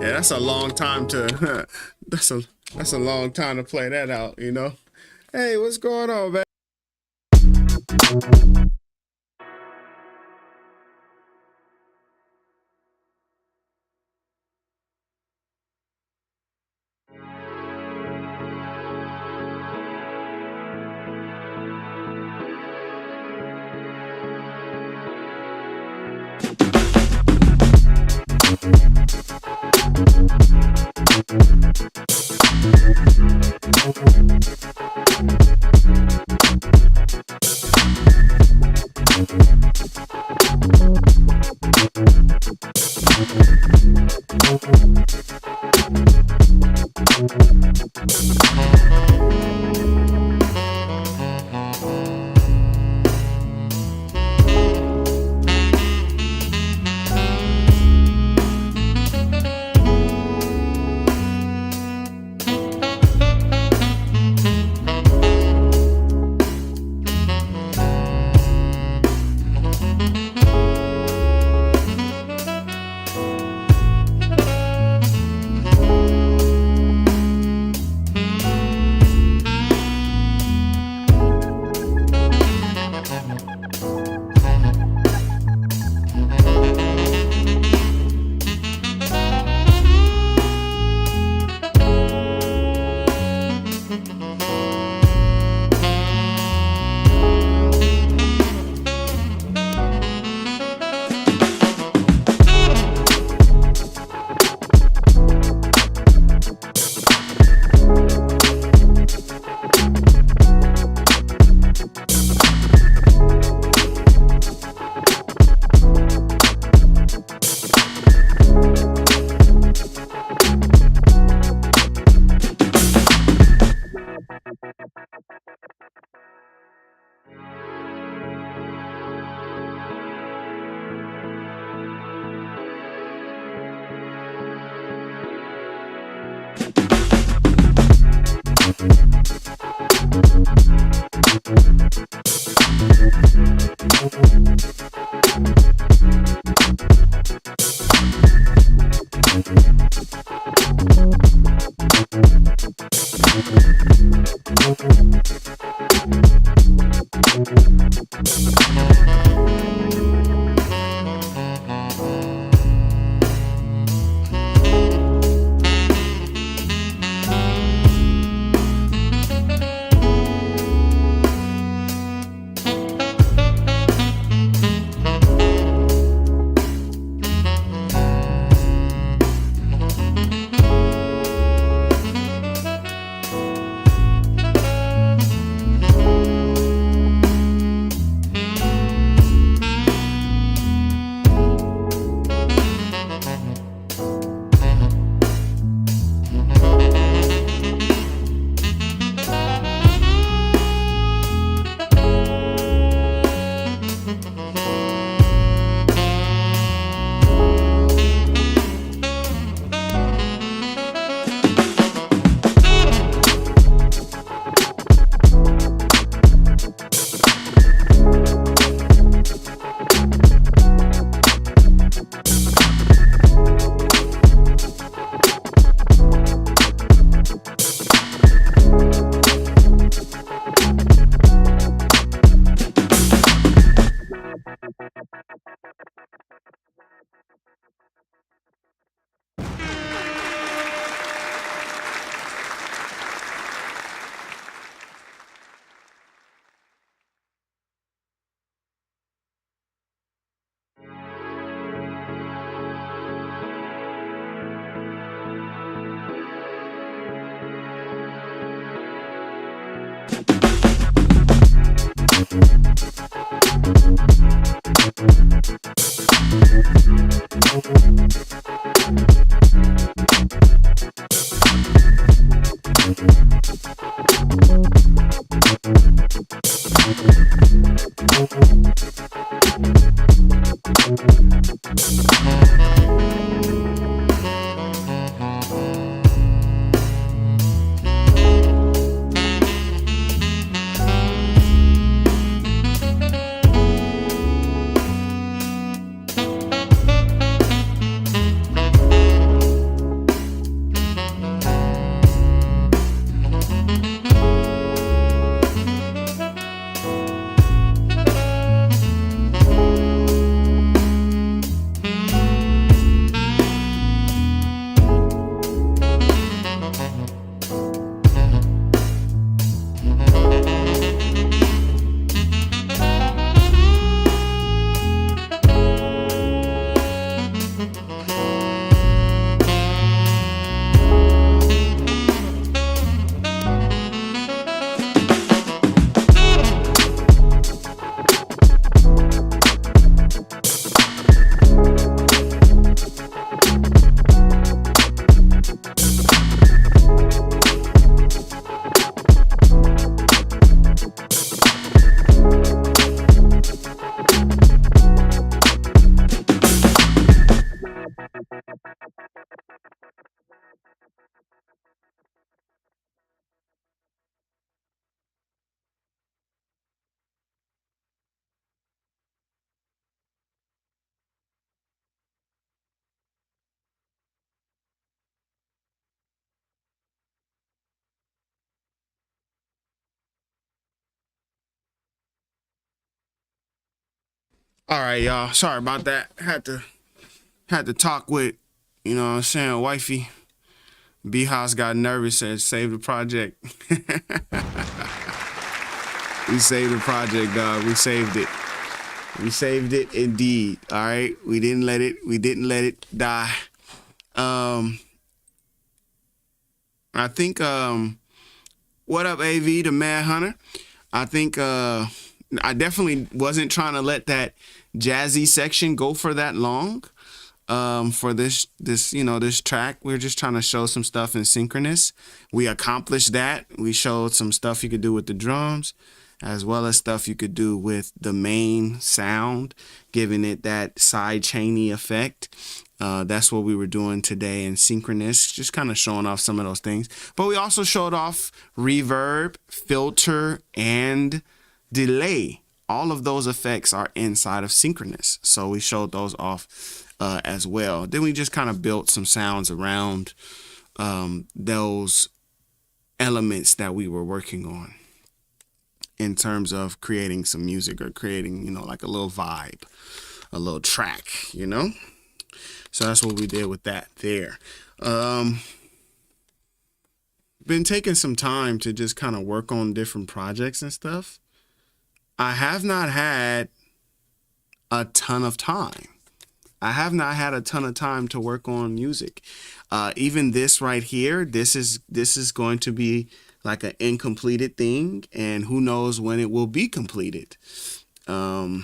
Yeah, that's a long time to that's a long time to play that out, you know. Hey, what's going on, man? All right, y'all. Sorry about that. Had to talk with, you know what I'm saying, wifey. B-House got nervous and saved the project. We saved the project, dog. We saved it. We saved it indeed. All right. We didn't let it die. I think what up, AV, the Mad Hunter? I think I definitely wasn't trying to let that jazzy section go for that long. For this track, we're just trying to show some stuff in Synchronous. We accomplished that. We showed some stuff you could do with the drums, as well as stuff you could do with the main sound, giving it that side chainy effect. That's what we were doing today in Synchronous, just kind of showing off some of those things. But we also showed off reverb, filter, and delay. All of those effects are inside of Synchronous. So we showed those off as well. Then we just kind of built some sounds around those elements that we were working on in terms of creating some music or creating, like a little vibe, a little track, So that's what we did with that there. Been taking some time to just kind of work on different projects and stuff. I have not had a ton of time. I have not had a ton of time to work on music. Even this right here, this is going to be like an incompleted thing, and who knows when it will be completed. But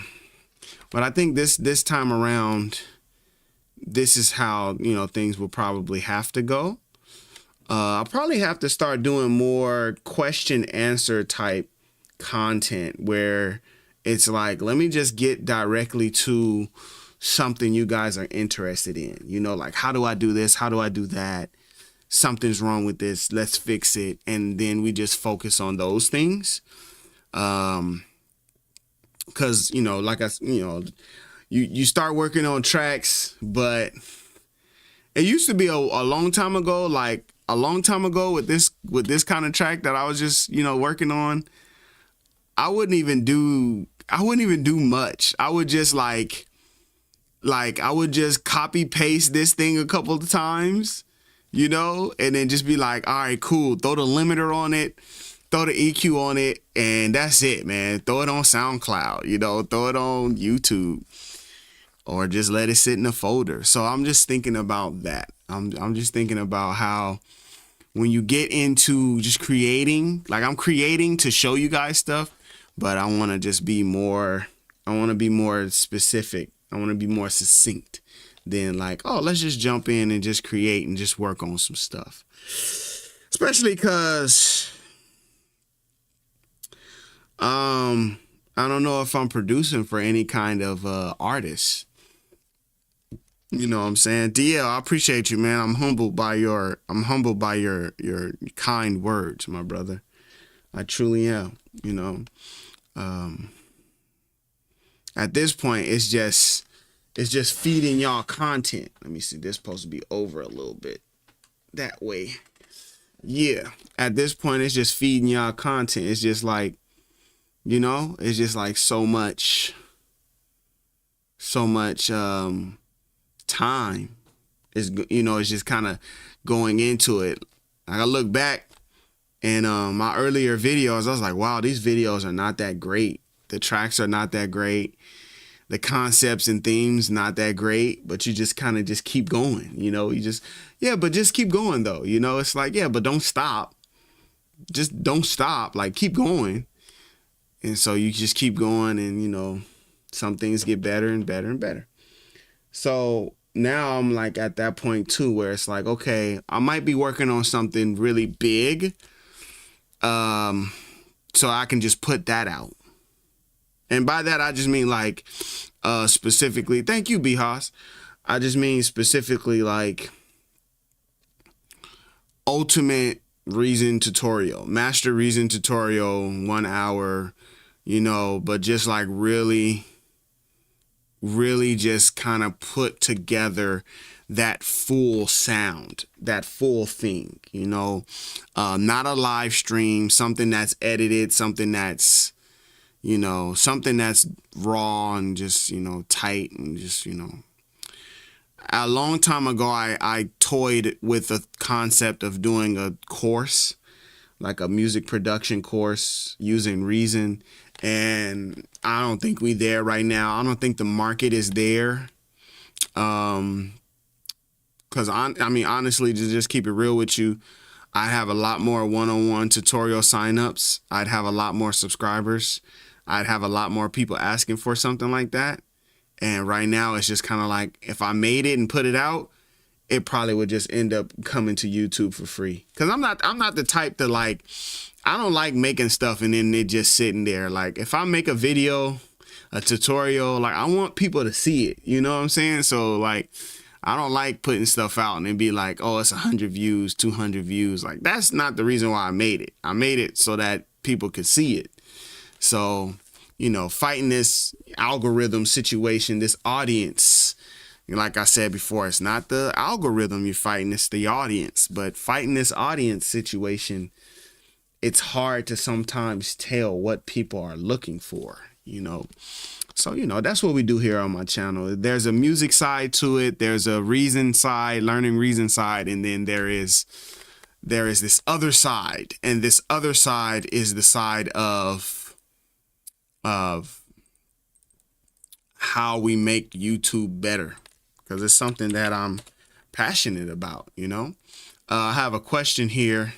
I think this time around, this is how things will probably have to go. I'll probably have to start doing more question answer type content where it's like, let me just get directly to something you guys are interested in, like, how do I do this? How do I do that? Something's wrong with this. Let's fix it. And then we just focus on those things. Cause like you start working on tracks, but it used to be a long time ago, like a long time ago with this kind of track that I was just, working on. I wouldn't even do much. I would just like I would just copy paste this thing a couple of times, and then just be like, all right, cool. Throw the limiter on it, throw the EQ on it, and that's it, man. Throw it on SoundCloud, throw it on YouTube, or just let it sit in a folder. So I'm just thinking about that. I'm just thinking about how when you get into just creating, like I'm creating to show you guys stuff, but I want to just be more, I want to be more specific. I want to be more succinct than like, oh, let's just jump in and just create and just work on some stuff. Especially because I don't know if I'm producing for any kind of artist. You know what I'm saying? DL, I appreciate you, man. I'm humbled by your your kind words, my brother. I truly am, you know. Um at this point it's just feeding y'all content. Let me see, this supposed to be over a little bit. That way. Yeah. At this point it's just feeding y'all content. It's just like, you know, it's just like so much time is, you know, it's just kind of going into it. Like I look back and my earlier videos, I was like, wow, these videos are not that great. The tracks are not that great. The concepts and themes not that great, but you just kind of just keep going, you know. You just, yeah, but just keep going though, you know. It's like, yeah, but don't stop. Just don't stop. Like keep going. And so you just keep going, and you know, some things get better and better and better. So now I'm like at that point too where it's like, okay, I might be working on something really big. So I can just put that out. And by that I just mean like specifically, thank you, Bihas. I just mean specifically like ultimate reason tutorial, master reason tutorial, 1 hour, you know, but just like really just kind of put together that full sound, that full thing, you know, not a live stream, something that's edited, something that's, you know, something that's raw and just, you know, tight and just, you know. A long time ago, I toyed with the concept of doing a course, like a music production course using Reason. And I don't think we there right now. I don't think the market is there. Because I mean, honestly, to just keep it real with you, I have a lot more one-on-one tutorial signups. I'd have a lot more subscribers. I'd have a lot more people asking for something like that. And right now it's just kind of like, if I made it and put it out, it probably would just end up coming to YouTube for free. Cause I'm not the type to like, I don't like making stuff and then it just sitting there. Like if I make a video, a tutorial, like I want people to see it, you know what I'm saying? So like, I don't like putting stuff out and then be like, oh, it's 100 views, 200 views. Like that's not the reason why I made it. I made it so that people could see it. So, you know, fighting this algorithm situation, this audience, like I said before, it's not the algorithm you're fighting, it's the audience. But fighting this audience situation, it's hard to sometimes tell what people are looking for, you know. So, you know, that's what we do here on my channel. There's a music side to it. There's a reason side, learning reason side. And then there is this other side. And this other side is the side of how we make YouTube better, because it's something that I'm passionate about, you know. I have a question here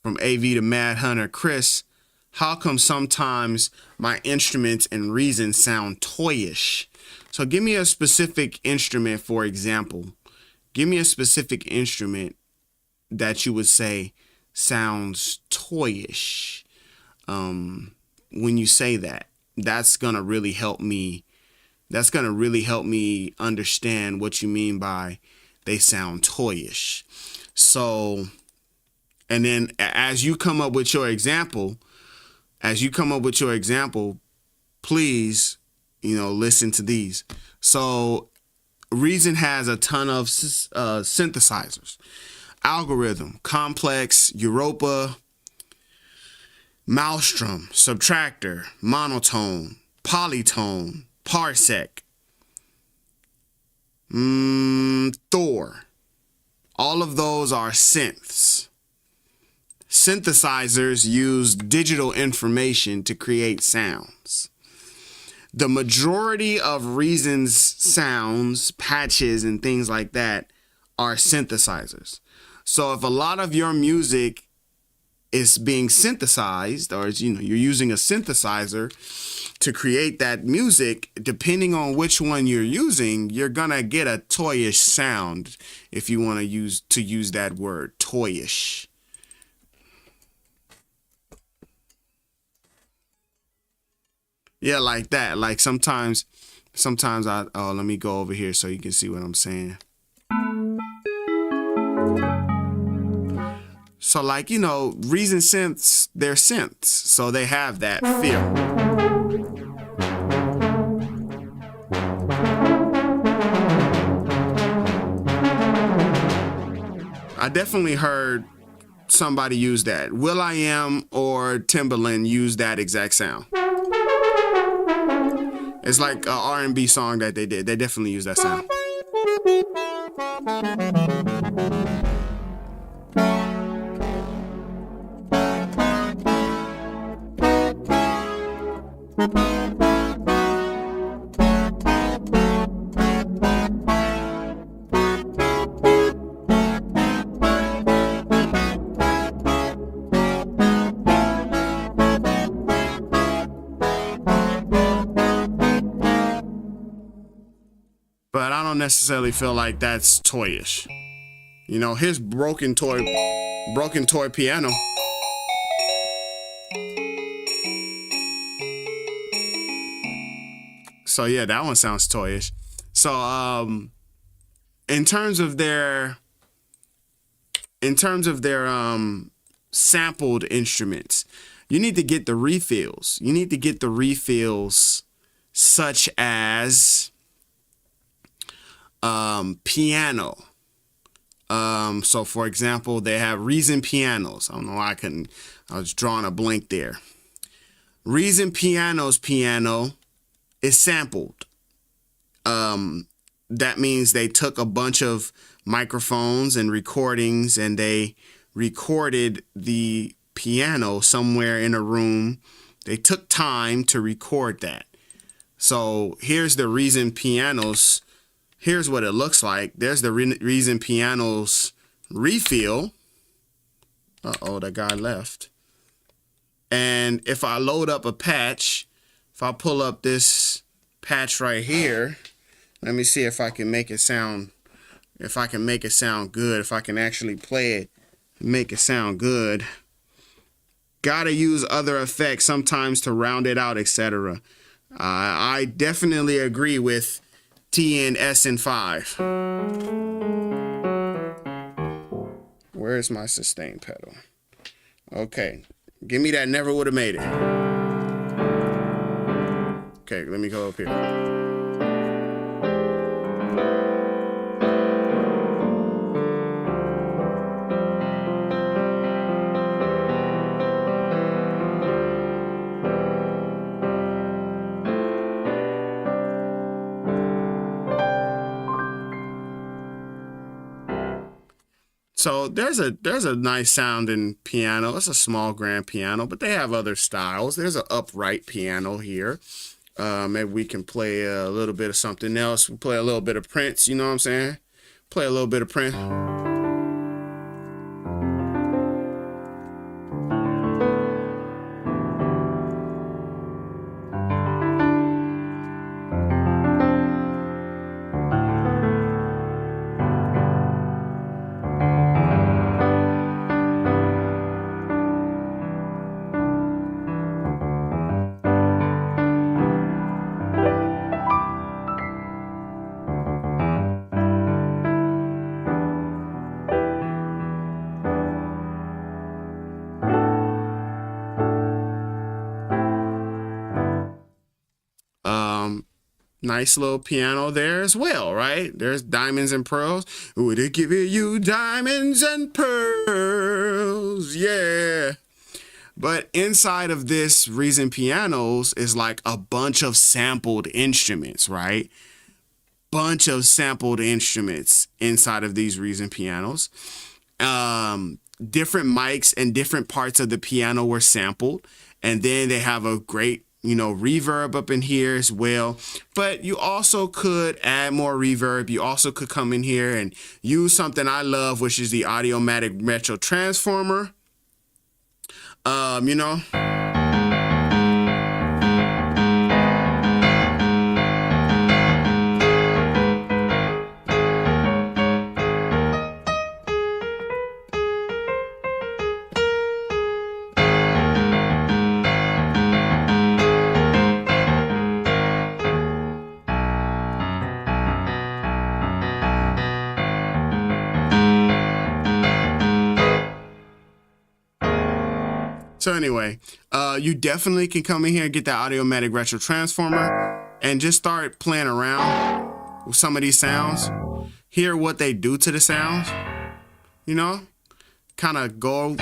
from AV to Mad Hunter. Chris, how come sometimes my instruments and Reason sound toyish? So give me a specific instrument, for example. Give me a specific instrument that you would say sounds toyish. When you say that, that's going to really help me. That's going to really help me understand what you mean by they sound toyish. So, and then as you come up with your example, please, you know, listen to these. So Reason has a ton of synthesizers, algorithm, complex, Europa, Maelstrom, subtractor, monotone, polytone, parsec, Thor. All of those are synths. Synthesizers use digital information to create sounds. The majority of Reason's sounds, patches, and things like that are synthesizers. So if a lot of your music is being synthesized, or you know, you're using a synthesizer to create that music, depending on which one you're using, you're gonna get a toyish sound, if you want to use that word, toyish. Yeah, like that. Like sometimes let me go over here so you can see what I'm saying. So like, you know, Reason synths, they're synths, so they have that feel. I definitely heard somebody use that. will.i.am or Timbaland use that exact sound. It's like an R&B song that they did. They definitely use that sound. But I don't necessarily feel like that's toyish. You know, his broken toy piano. So yeah, that one sounds toyish. So in terms of their sampled instruments, you need to get the refills. You need to get the refills such as piano. So for example, they have Reason pianos. I don't know why I was drawing a blank there. Reason piano's piano is sampled. That means they took a bunch of microphones and recordings and they recorded the piano somewhere in a room. They took time to record that. So here's the Reason pianos. Here's what it looks like. There's the Reason piano's refill. Uh-oh, that guy left. And if I load up a patch, if I pull up this patch right here, let me see if I can make it sound, good, if I can actually play it, make it sound good. Gotta use other effects sometimes to round it out, etc. I definitely agree with TNS and 5. Where's my sustain pedal? Okay, give me that never would have made it. Okay, let me go up here. So there's a nice sounding piano. It's a small grand piano, but they have other styles. There's an upright piano here. Maybe we can play a little bit of something else. We play a little bit of Prince, you know what I'm saying? Play a little bit of Prince. Nice little piano there as well, right? There's diamonds and pearls. Would it give you diamonds and pearls? Yeah. But inside of this Reason pianos is like a bunch of sampled instruments, right? Bunch of sampled instruments inside of these Reason pianos. Different mics and different parts of the piano were sampled. And then they have a great, you know, reverb up in here as well. But you also could add more reverb. You also could come in here and use something I love, which is the Audiomatic Retro Transformer. You know. So anyway, you definitely can come in here and get that Audiomatic Retro Transformer and just start playing around with some of these sounds. Hear what they do to the sounds, you know, kind of go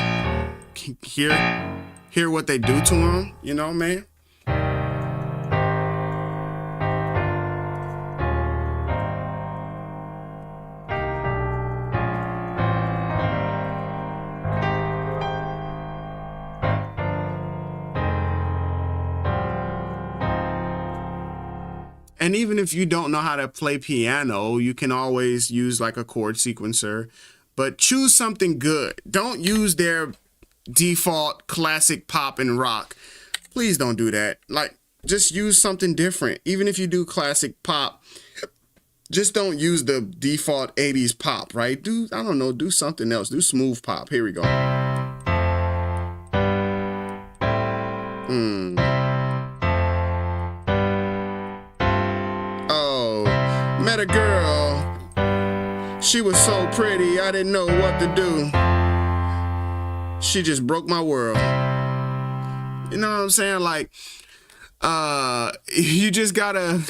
hear what they do to them, you know, man. And even if you don't know how to play piano, you can always use like a chord sequencer, but choose something good. Don't use their default classic pop and rock. Please don't do that. Like, just use something different. Even if you do classic pop, just don't use the default 80s pop, right? I don't know, do something else. Do smooth pop. Here we go. Met a girl, she was so pretty, I didn't know what to do. She just broke my world. You know what I'm saying? Like, you just gotta,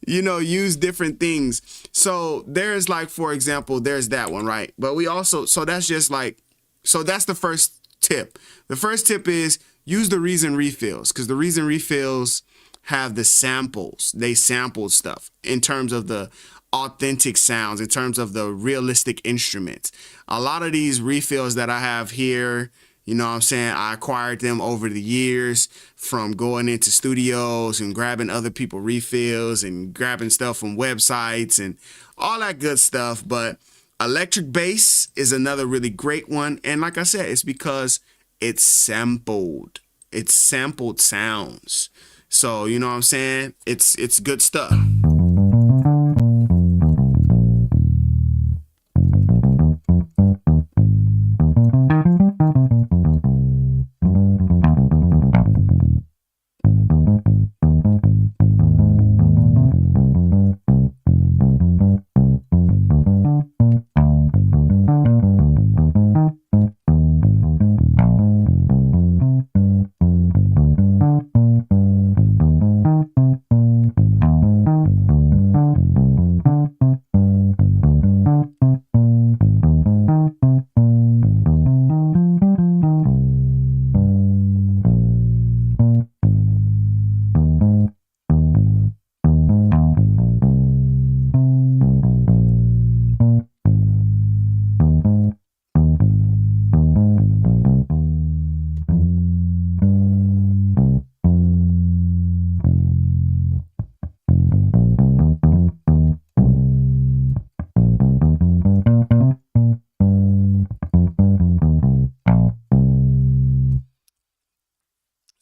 you know, use different things. So there's like, for example, there's that one, right? But we also, so that's just like, so that's the first tip. The first tip is use the reason refills, because the reason refills have the samples. They sampled stuff in terms of the authentic sounds, in terms of the realistic instruments. A lot of these refills that I have here, you know what I'm saying, I acquired them over the years from going into studios and grabbing other people refills and grabbing stuff from websites and all that good stuff. But electric bass is another really great one. And like I said, it's because it's sampled. It's sampled sounds. So, you know what I'm saying? It's good stuff.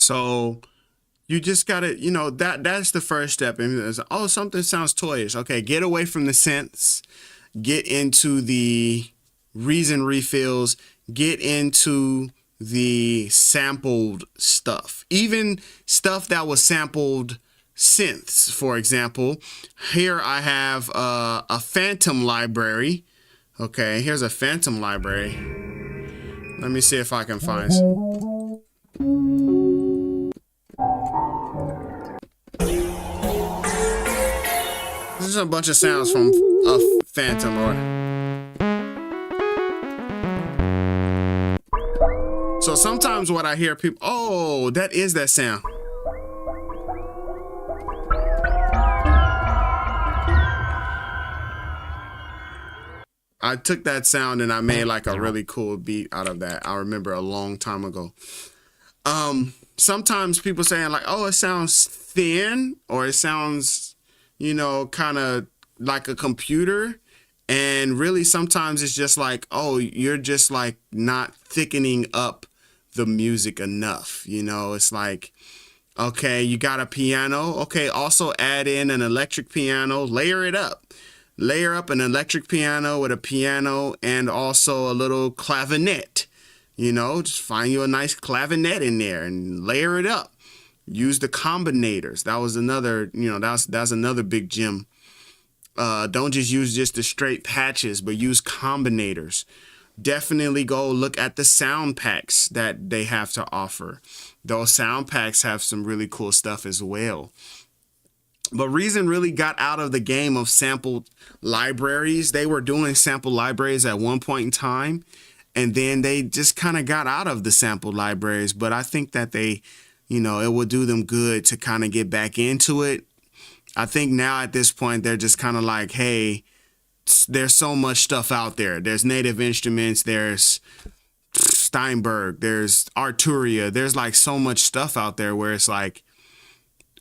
So you just gotta, you know, that's the first step. And it's, oh, something sounds toyish. Okay, get away from the synths, get into the reason refills, get into the sampled stuff, even stuff that was sampled synths. For example, here I have a phantom library. Okay, here's a phantom library. Let me see if I can find some. This is a bunch of sounds from a phantom or. So sometimes what I hear people, oh, that is that sound. I took that sound and I made like a really cool beat out of that. I remember a long time ago. Sometimes people saying like, oh, it sounds thin, or it sounds, you know, kind of like a computer. And really sometimes it's just like, oh, you're just like not thickening up the music enough. You know, it's like, okay, you got a piano. Okay, also add in an electric piano, layer it up. Layer up an electric piano with a piano and also a little clavinet. You know, just find you a nice clavinet in there and layer it up. Use the combinators. That was another, you know, that's another big gem. Don't just use just the straight patches, but use combinators. definitely go look at the sound packs that they have to offer. Those sound packs have some really cool stuff as well. But Reason really got out of the game of sample libraries. They were doing sample libraries at one point in time, and then they just kind of got out of the sample libraries. But I think that they, you know, it would do them good to kind of get back into it. I think now at this point, they're just kind of like, hey, there's so much stuff out there. There's Native Instruments, there's Steinberg, there's Arturia. There's like so much stuff out there where it's like,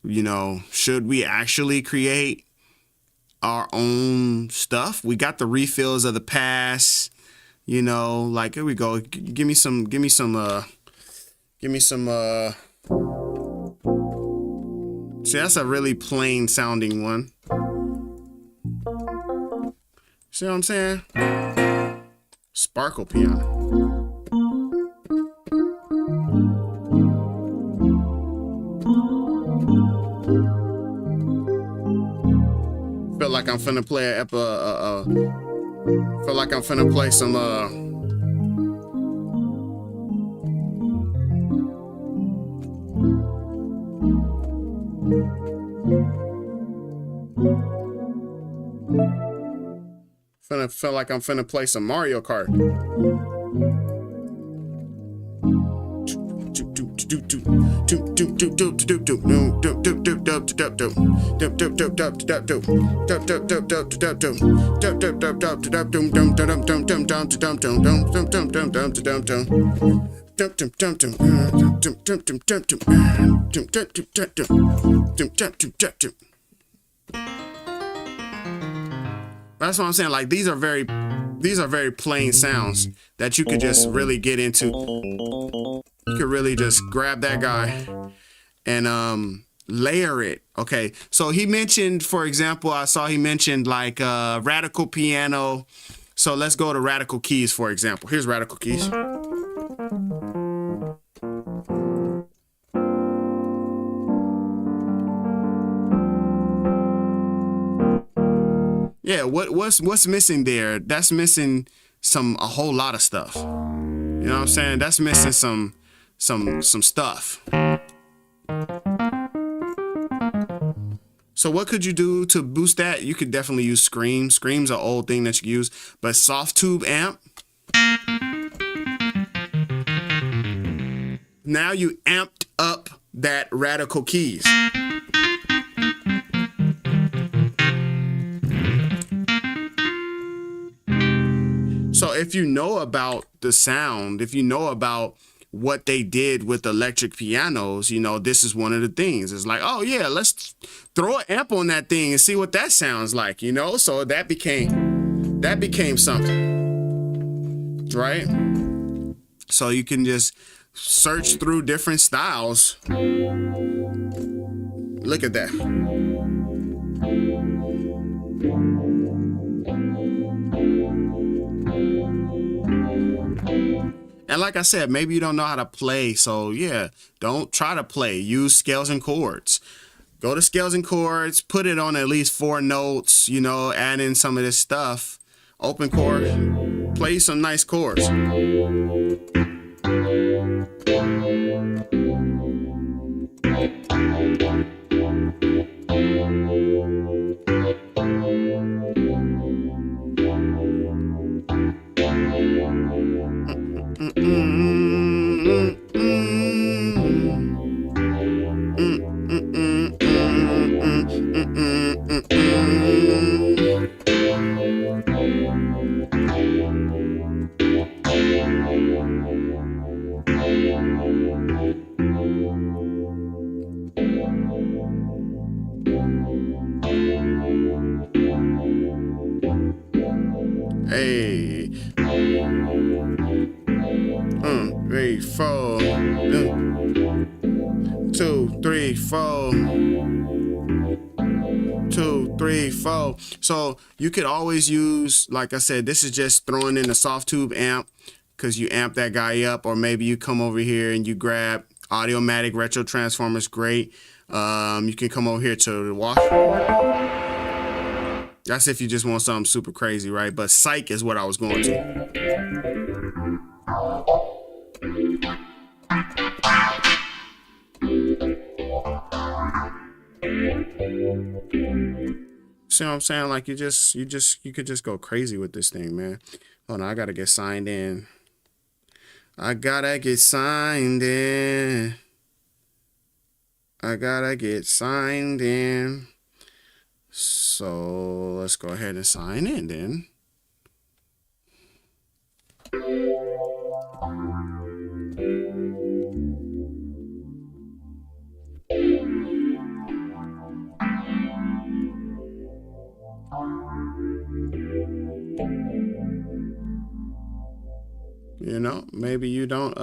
you know, should we actually create our own stuff? We got the refills of the past, you know, like, here we go. Give me some. See, that's a really plain sounding one. See what I'm saying? Sparkle piano. Feel like I'm finna play feel like I'm finna play some feel like I'm finna play some Mario Kart. That's what I'm saying. Like, these are very plain sounds that you could just really get into. You could really just grab that guy and layer it. Okay, so he mentioned, for example, I saw he mentioned like radical piano. So let's go to radical keys, for example. Here's radical keys. Yeah, what's missing there? That's missing a whole lot of stuff. You know what I'm saying? That's missing some stuff. So what could you do to boost that? You could definitely use Scream. Scream's an old thing that you can use, but soft tube amp. Now you amped up that radical keys. So if you know about the sound, if you know about what they did with electric pianos, you know, this is one of the things. It's like, oh yeah, let's throw an amp on that thing and see what that sounds like, you know? So that became something, right? So you can just search through different styles. Look at that. And like I said, maybe you don't know how to play. So yeah, don't try to play. Use scales and chords. Go to scales and chords, put it on at least 4 notes, you know, add in some of this stuff. Open chord, play some nice chords. Hey, 3, 4, 2, 3, 4, 2, 3, 4. So you could always use, like I said, this is just throwing in a soft tube amp because you amp that guy up, or maybe you come over here and you grab Audiomatic Retro Transformers. Great. You can come over here to the wash. That's if you just want something super crazy, right? But Psych is what I was going to. See what I'm saying? Like you could just go crazy with this thing, man. Hold on, I gotta get signed in. I gotta get signed in. I gotta get signed in. So let's go ahead and sign in then. You know, maybe you don't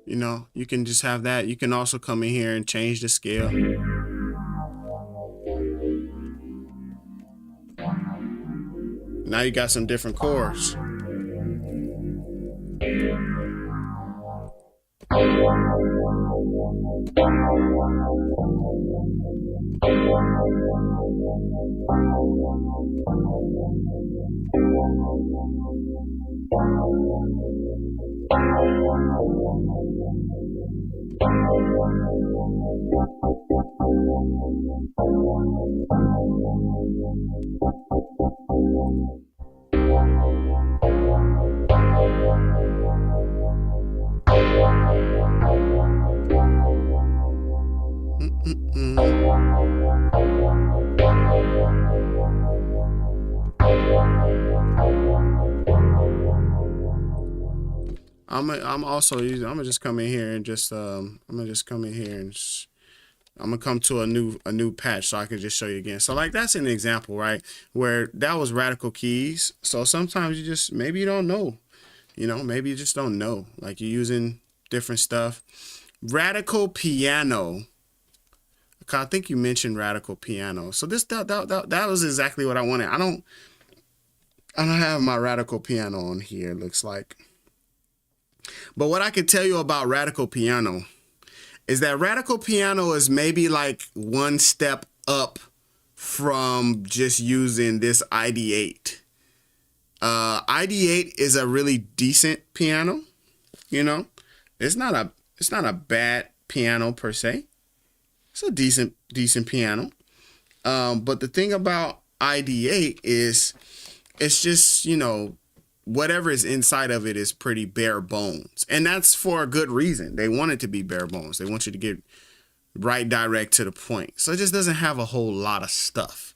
you know, you can just have that. You can also come in here and change the scale. Now you got some different chords. I'm also using. I'm gonna just come in here and just I'm gonna come to a new patch so I can just show you again. So like that's an example, right? Where that was radical keys. So sometimes you just maybe you don't know, you know, maybe you just don't know. Like you're using different stuff. Radical piano. I think you mentioned radical piano. So that was exactly what I wanted. I don't have my radical piano on here. It looks like. But what I can tell you about radical piano is that radical piano is maybe like one step up from just using this ID8. ID8 is a really decent piano, you know. It's not a bad piano per se. It's a decent piano. But the thing about ID8 is it's just, you know, whatever is inside of it is pretty bare bones. And that's for a good reason. They want it to be bare bones. They want you to get right direct to the point. So it just doesn't have a whole lot of stuff.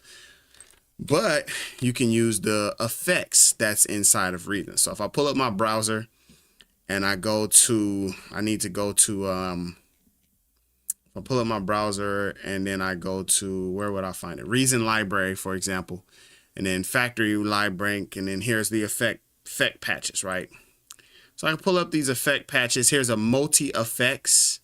But you can use the effects that's inside of Reason. So if I pull up my browser and I pull up my browser and then I go to, where would I find it? Reason library, for example, and then factory library, and then here's the effect patches, right? So I can pull up these effect patches. Here's a multi effects.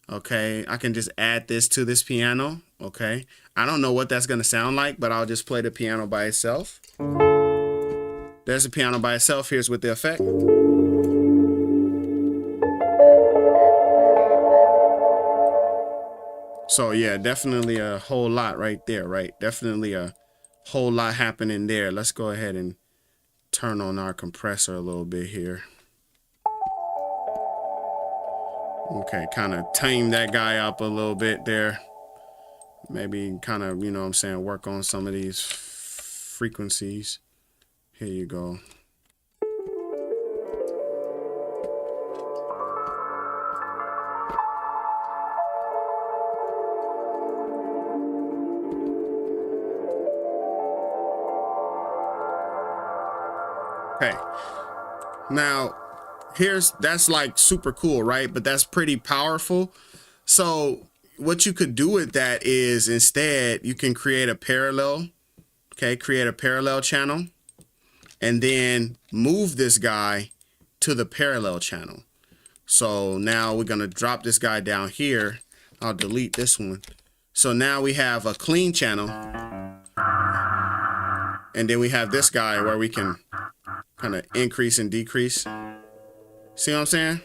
Okay, I can just add this to this piano. Okay, I don't know what that's gonna sound like, but I'll just play the piano by itself. There's the piano by itself. Here's with the effect. So yeah, definitely a whole lot right there, right? Definitely a whole lot happening there. Let's go ahead and turn on our compressor a little bit here. Okay, kind of tame that guy up a little bit there. Maybe kind of, you know what I'm saying, work on some of these frequencies. Here you go. Okay, now that's like super cool, right? But that's pretty powerful. So what you could do with that is instead you can create a parallel, okay? Create a parallel channel and then move this guy to the parallel channel. So now we're gonna drop this guy down here. I'll delete this one. So now we have a clean channel. And then we have this guy where we can kind of increase and decrease. See what I'm saying?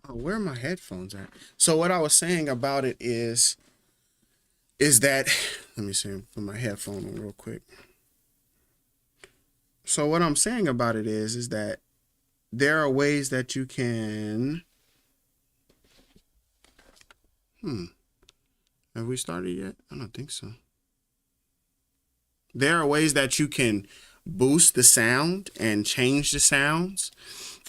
Oh, where are my headphones at? So what I was saying about it is that, let me see, put my headphone on real quick. So what I'm saying about it is that there are ways that you can, have we started yet? I don't think so. There are ways that you can boost the sound and change the sounds.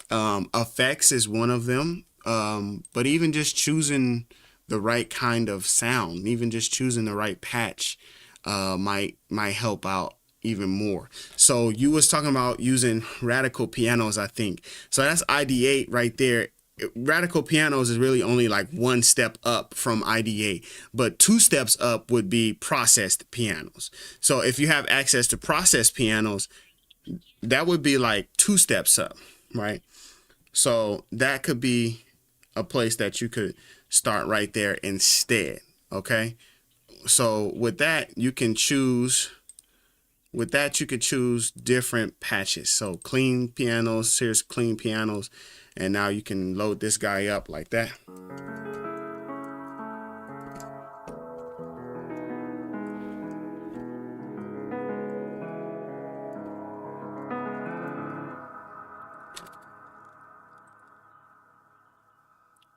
Effects is one of them. But even just choosing the right kind of sound, even just choosing the right patch, might help out even more. So you was talking about using radical pianos, I think. So that's ID8 right there. Radical pianos is really only like one step up from ID8, but 2 steps up would be processed pianos. So if you have access to processed pianos, that would be like 2 steps up, right? So that could be a place that you could start right there instead. Okay. So with that, you can choose, you could choose different patches. So clean pianos, here's clean pianos. And now you can load this guy up like that.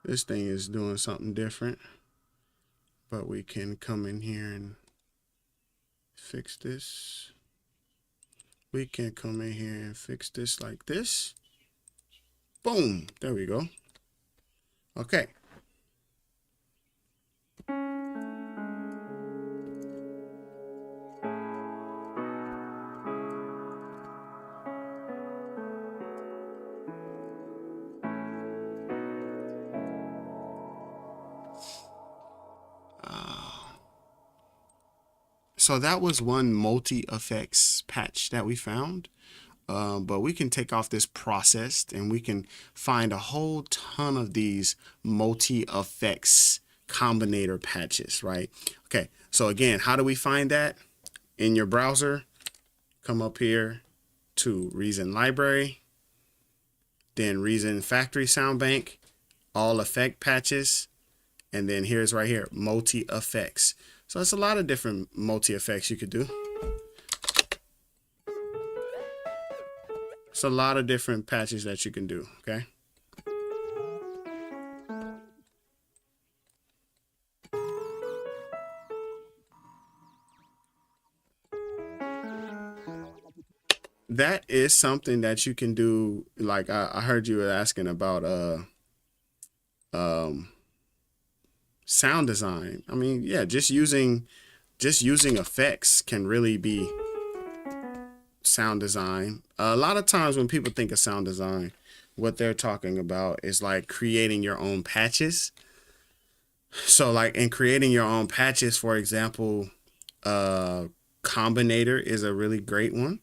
This thing is doing something different, but we can come in here and fix this. We can come in here and fix this like this. Boom, there we go. Okay. So that was one multi-effects patch that we found. But we can take off this processed and we can find a whole ton of these multi-effects combinator patches, right? Okay, so again, how do we find that? In your browser, come up here to Reason Library, then Reason Factory Sound Bank, all effect patches, and then here's right here, multi-effects. So it's a lot of different multi-effects you could do. It's a lot of different patches that you can do, okay? That is something that you can do. Like I heard you were asking about sound design. I mean, yeah, just using effects can really be sound design. A lot of times when people think of sound design, what they're talking about is like creating your own patches. So like in creating your own patches, for example, combinator is a really great one.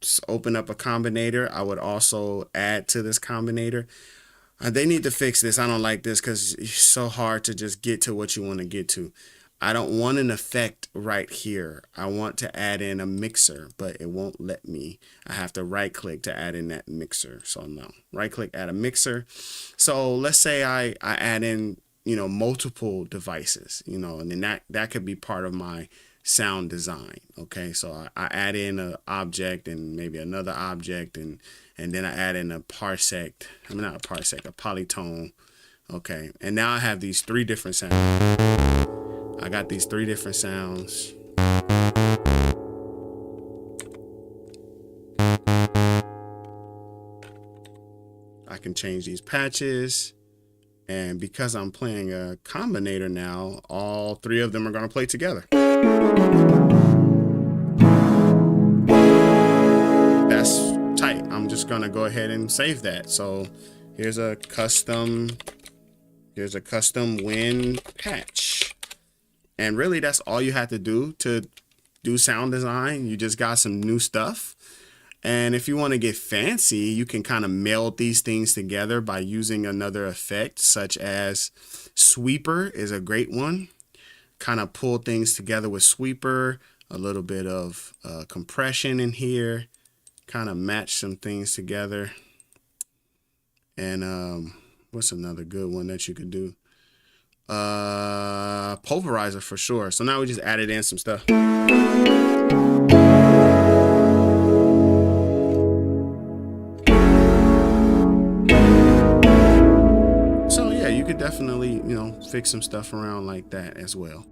Just open up a combinator. I would also add to this combinator. They need to fix this. I don't like this because it's so hard to just get to what you want to get to. I don't want an effect right here. I want to add in a mixer, but it won't let me. I have to right click to add in that mixer. So no, right click, add a mixer. So let's say I add in, multiple devices, and then that could be part of my sound design. Okay, so I add in an object and maybe another object, and then I add in a parsec. I mean, not a parsec, a polytone. Okay, and now I have these 3 different sounds. I got these 3 different sounds. I can change these patches, and because I'm playing a combinator now, all 3 of them are going to play together. That's tight. I'm just going to go ahead and save that. So here's a custom wind patch, and really that's all you have to do to do sound design. You just got some new stuff. And if you want to get fancy, you can kind of meld these things together by using another effect, such as sweeper is a great one. Kind of pull things together with sweeper, a little bit of compression in here, kind of match some things together. And what's another good one that you could do? Pulverizer for sure. So now we just added in some stuff. So yeah, you could definitely, you know, fix some stuff around like that as well.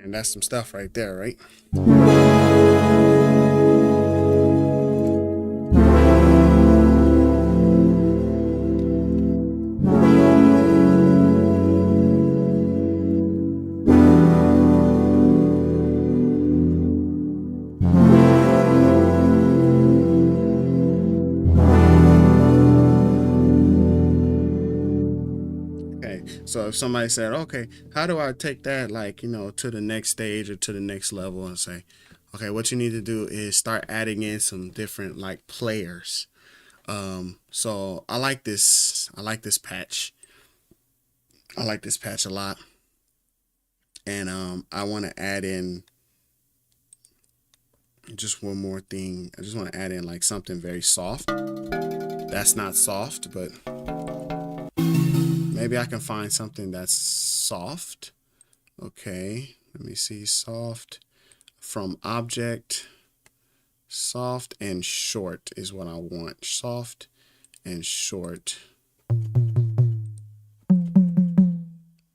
And that's some stuff right there, right? So if somebody said, okay, how do I take that, like, you know, to the next stage or to the next level, and say, okay, what you need to do is start adding in some different like players. So I like this patch. I like this patch a lot. And I want to add in just one more thing. I just want to add in like something very soft. That's not soft, but maybe I can find something that's soft. Okay, let me see. Soft from object. Soft and short is what I want. Soft and short,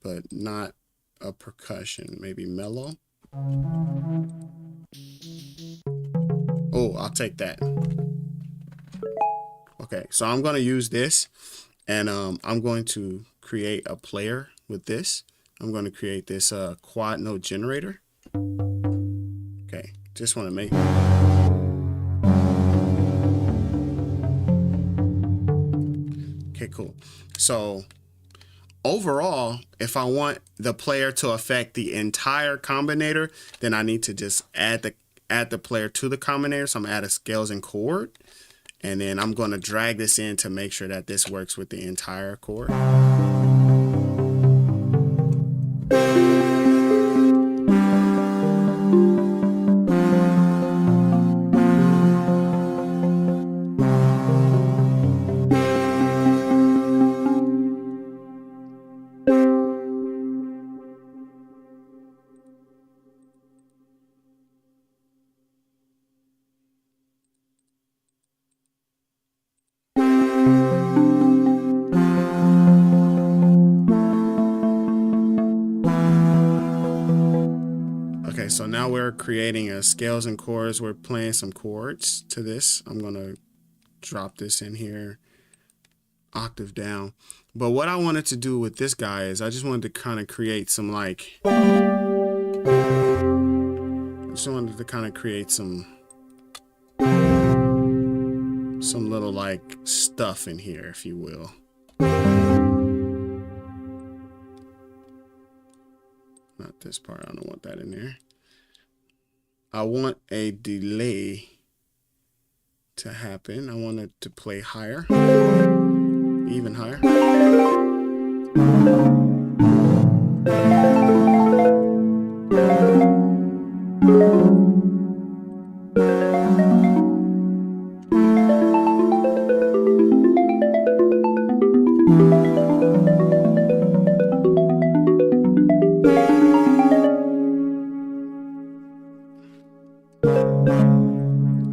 but not a percussion. Maybe mellow. Oh, I'll take that. Okay, so I'm going to use this, And I'm going to create a player with this. I'm going to create this quad note generator. Okay, just want to make. Okay, cool. So overall, if I want the player to affect the entire combinator, then I need to just add the player to the combinator. So I'm gonna add a scales and chord, and then I'm going to drag this in to make sure that this works with the entire chord. Okay, so now we're creating a scales and chords. We're playing some chords to this. I'm going to drop this in here, octave down. But what I wanted to do with this guy is I just wanted to kind of create some some little like stuff in here, if you will. Not this part, I don't want that in there. I want a delay to happen. I want it to play higher, even higher.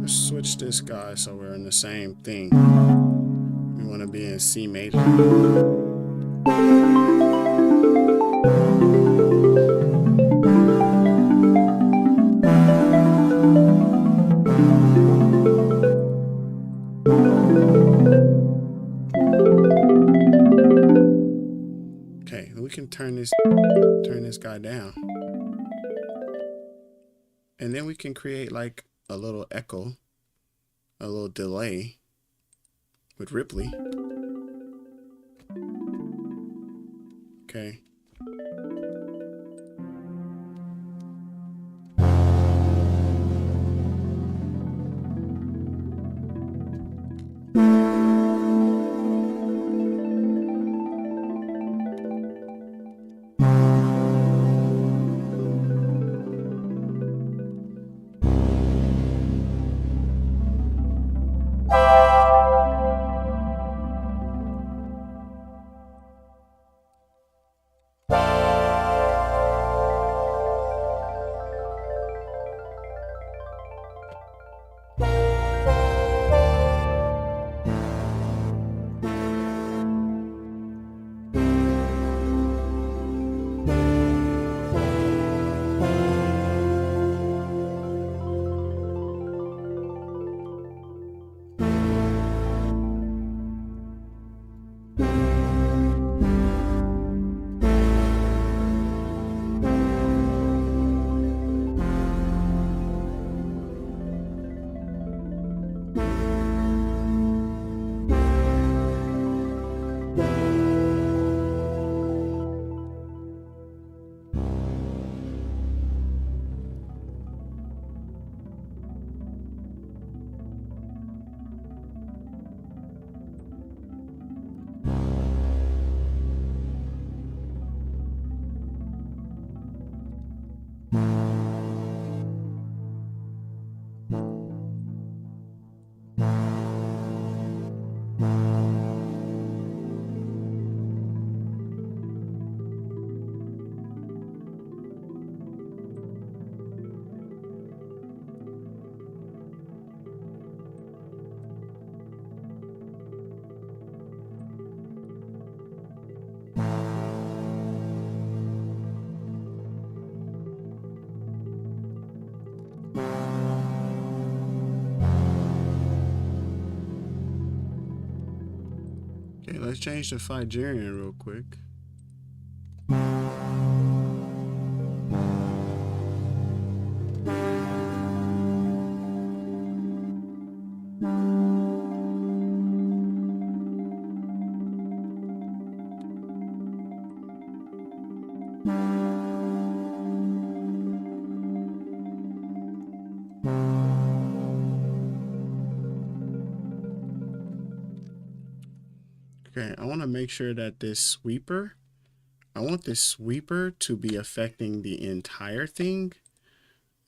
Let's switch this guy so we're in the same thing. We want to be in C major. Okay, we can turn this guy down. And then we can create like a little echo, a little delay with Ripley. Okay. let's change the Figerian real quick. Okay, I want to make sure that this sweeper, I want this sweeper to be affecting the entire thing.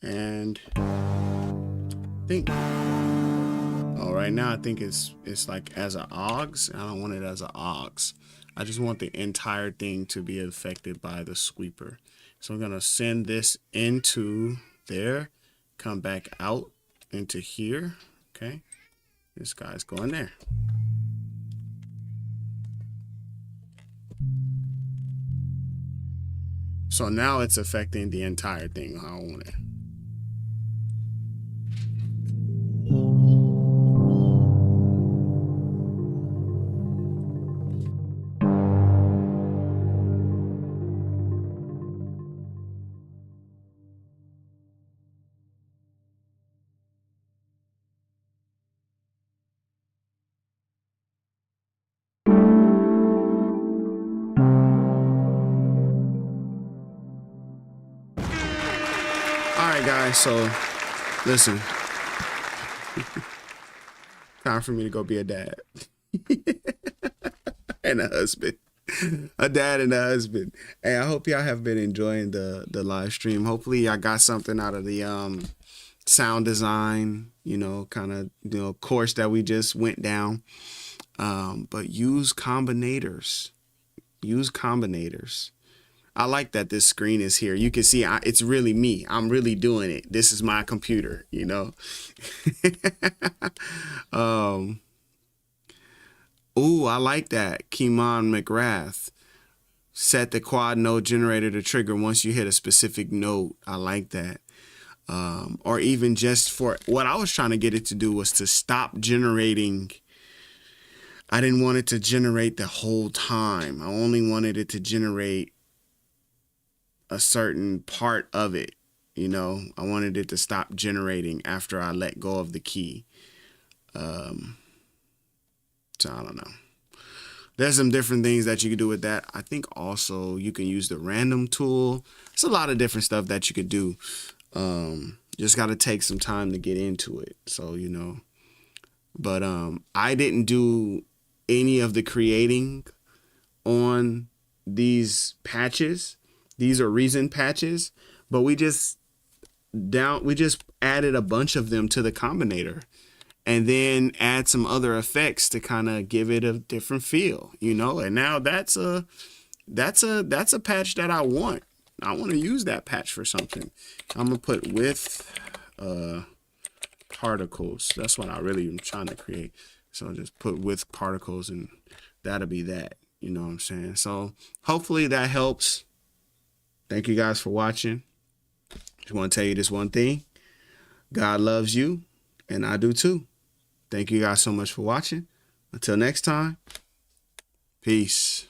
And I think, oh, right now I think it's like as a OGS. I don't want it as a OGS. I just want the entire thing to be affected by the sweeper. So I'm gonna send this into there, come back out into here. Okay, this guy's going there. So now it's affecting the entire thing how I want it. All right, guys, so listen. Time for me to go be a dad. And a husband. A dad and a husband. Hey, I hope y'all have been enjoying the live stream. Hopefully y'all got something out of the sound design, you know, kind of, you know, course that we just went down. But use combinators. Use combinators. I like that this screen is here. You can see it's really me. I'm really doing it. This is my computer, you know. Ooh, I like that. Kimon McGrath. Set the quad node generator to trigger once you hit a specific node. I like that. Or even just for what I was trying to get it to do was to stop generating. I didn't want it to generate the whole time. I only wanted it to generate a certain part of it. You know, I wanted it to stop generating after I let go of the key. So I don't know. There's some different things that you can do with that. I think also you can use the random tool. It's a lot of different stuff that you could do. Just got to take some time to get into it. So, you know, but I didn't do any of the creating on these patches. These are reason patches, but we just added a bunch of them to the combinator. And then add some other effects to kind of give it a different feel, you know. And now that's a patch that I want. I want to use that patch for something. I'm gonna put with particles. That's what I really am trying to create. So I'll just put with particles, and that'll be that. You know what I'm saying? So hopefully that helps. Thank you guys for watching. Just want to tell you this one thing: God loves you, and I do too. Thank you guys so much for watching. Until next time, peace.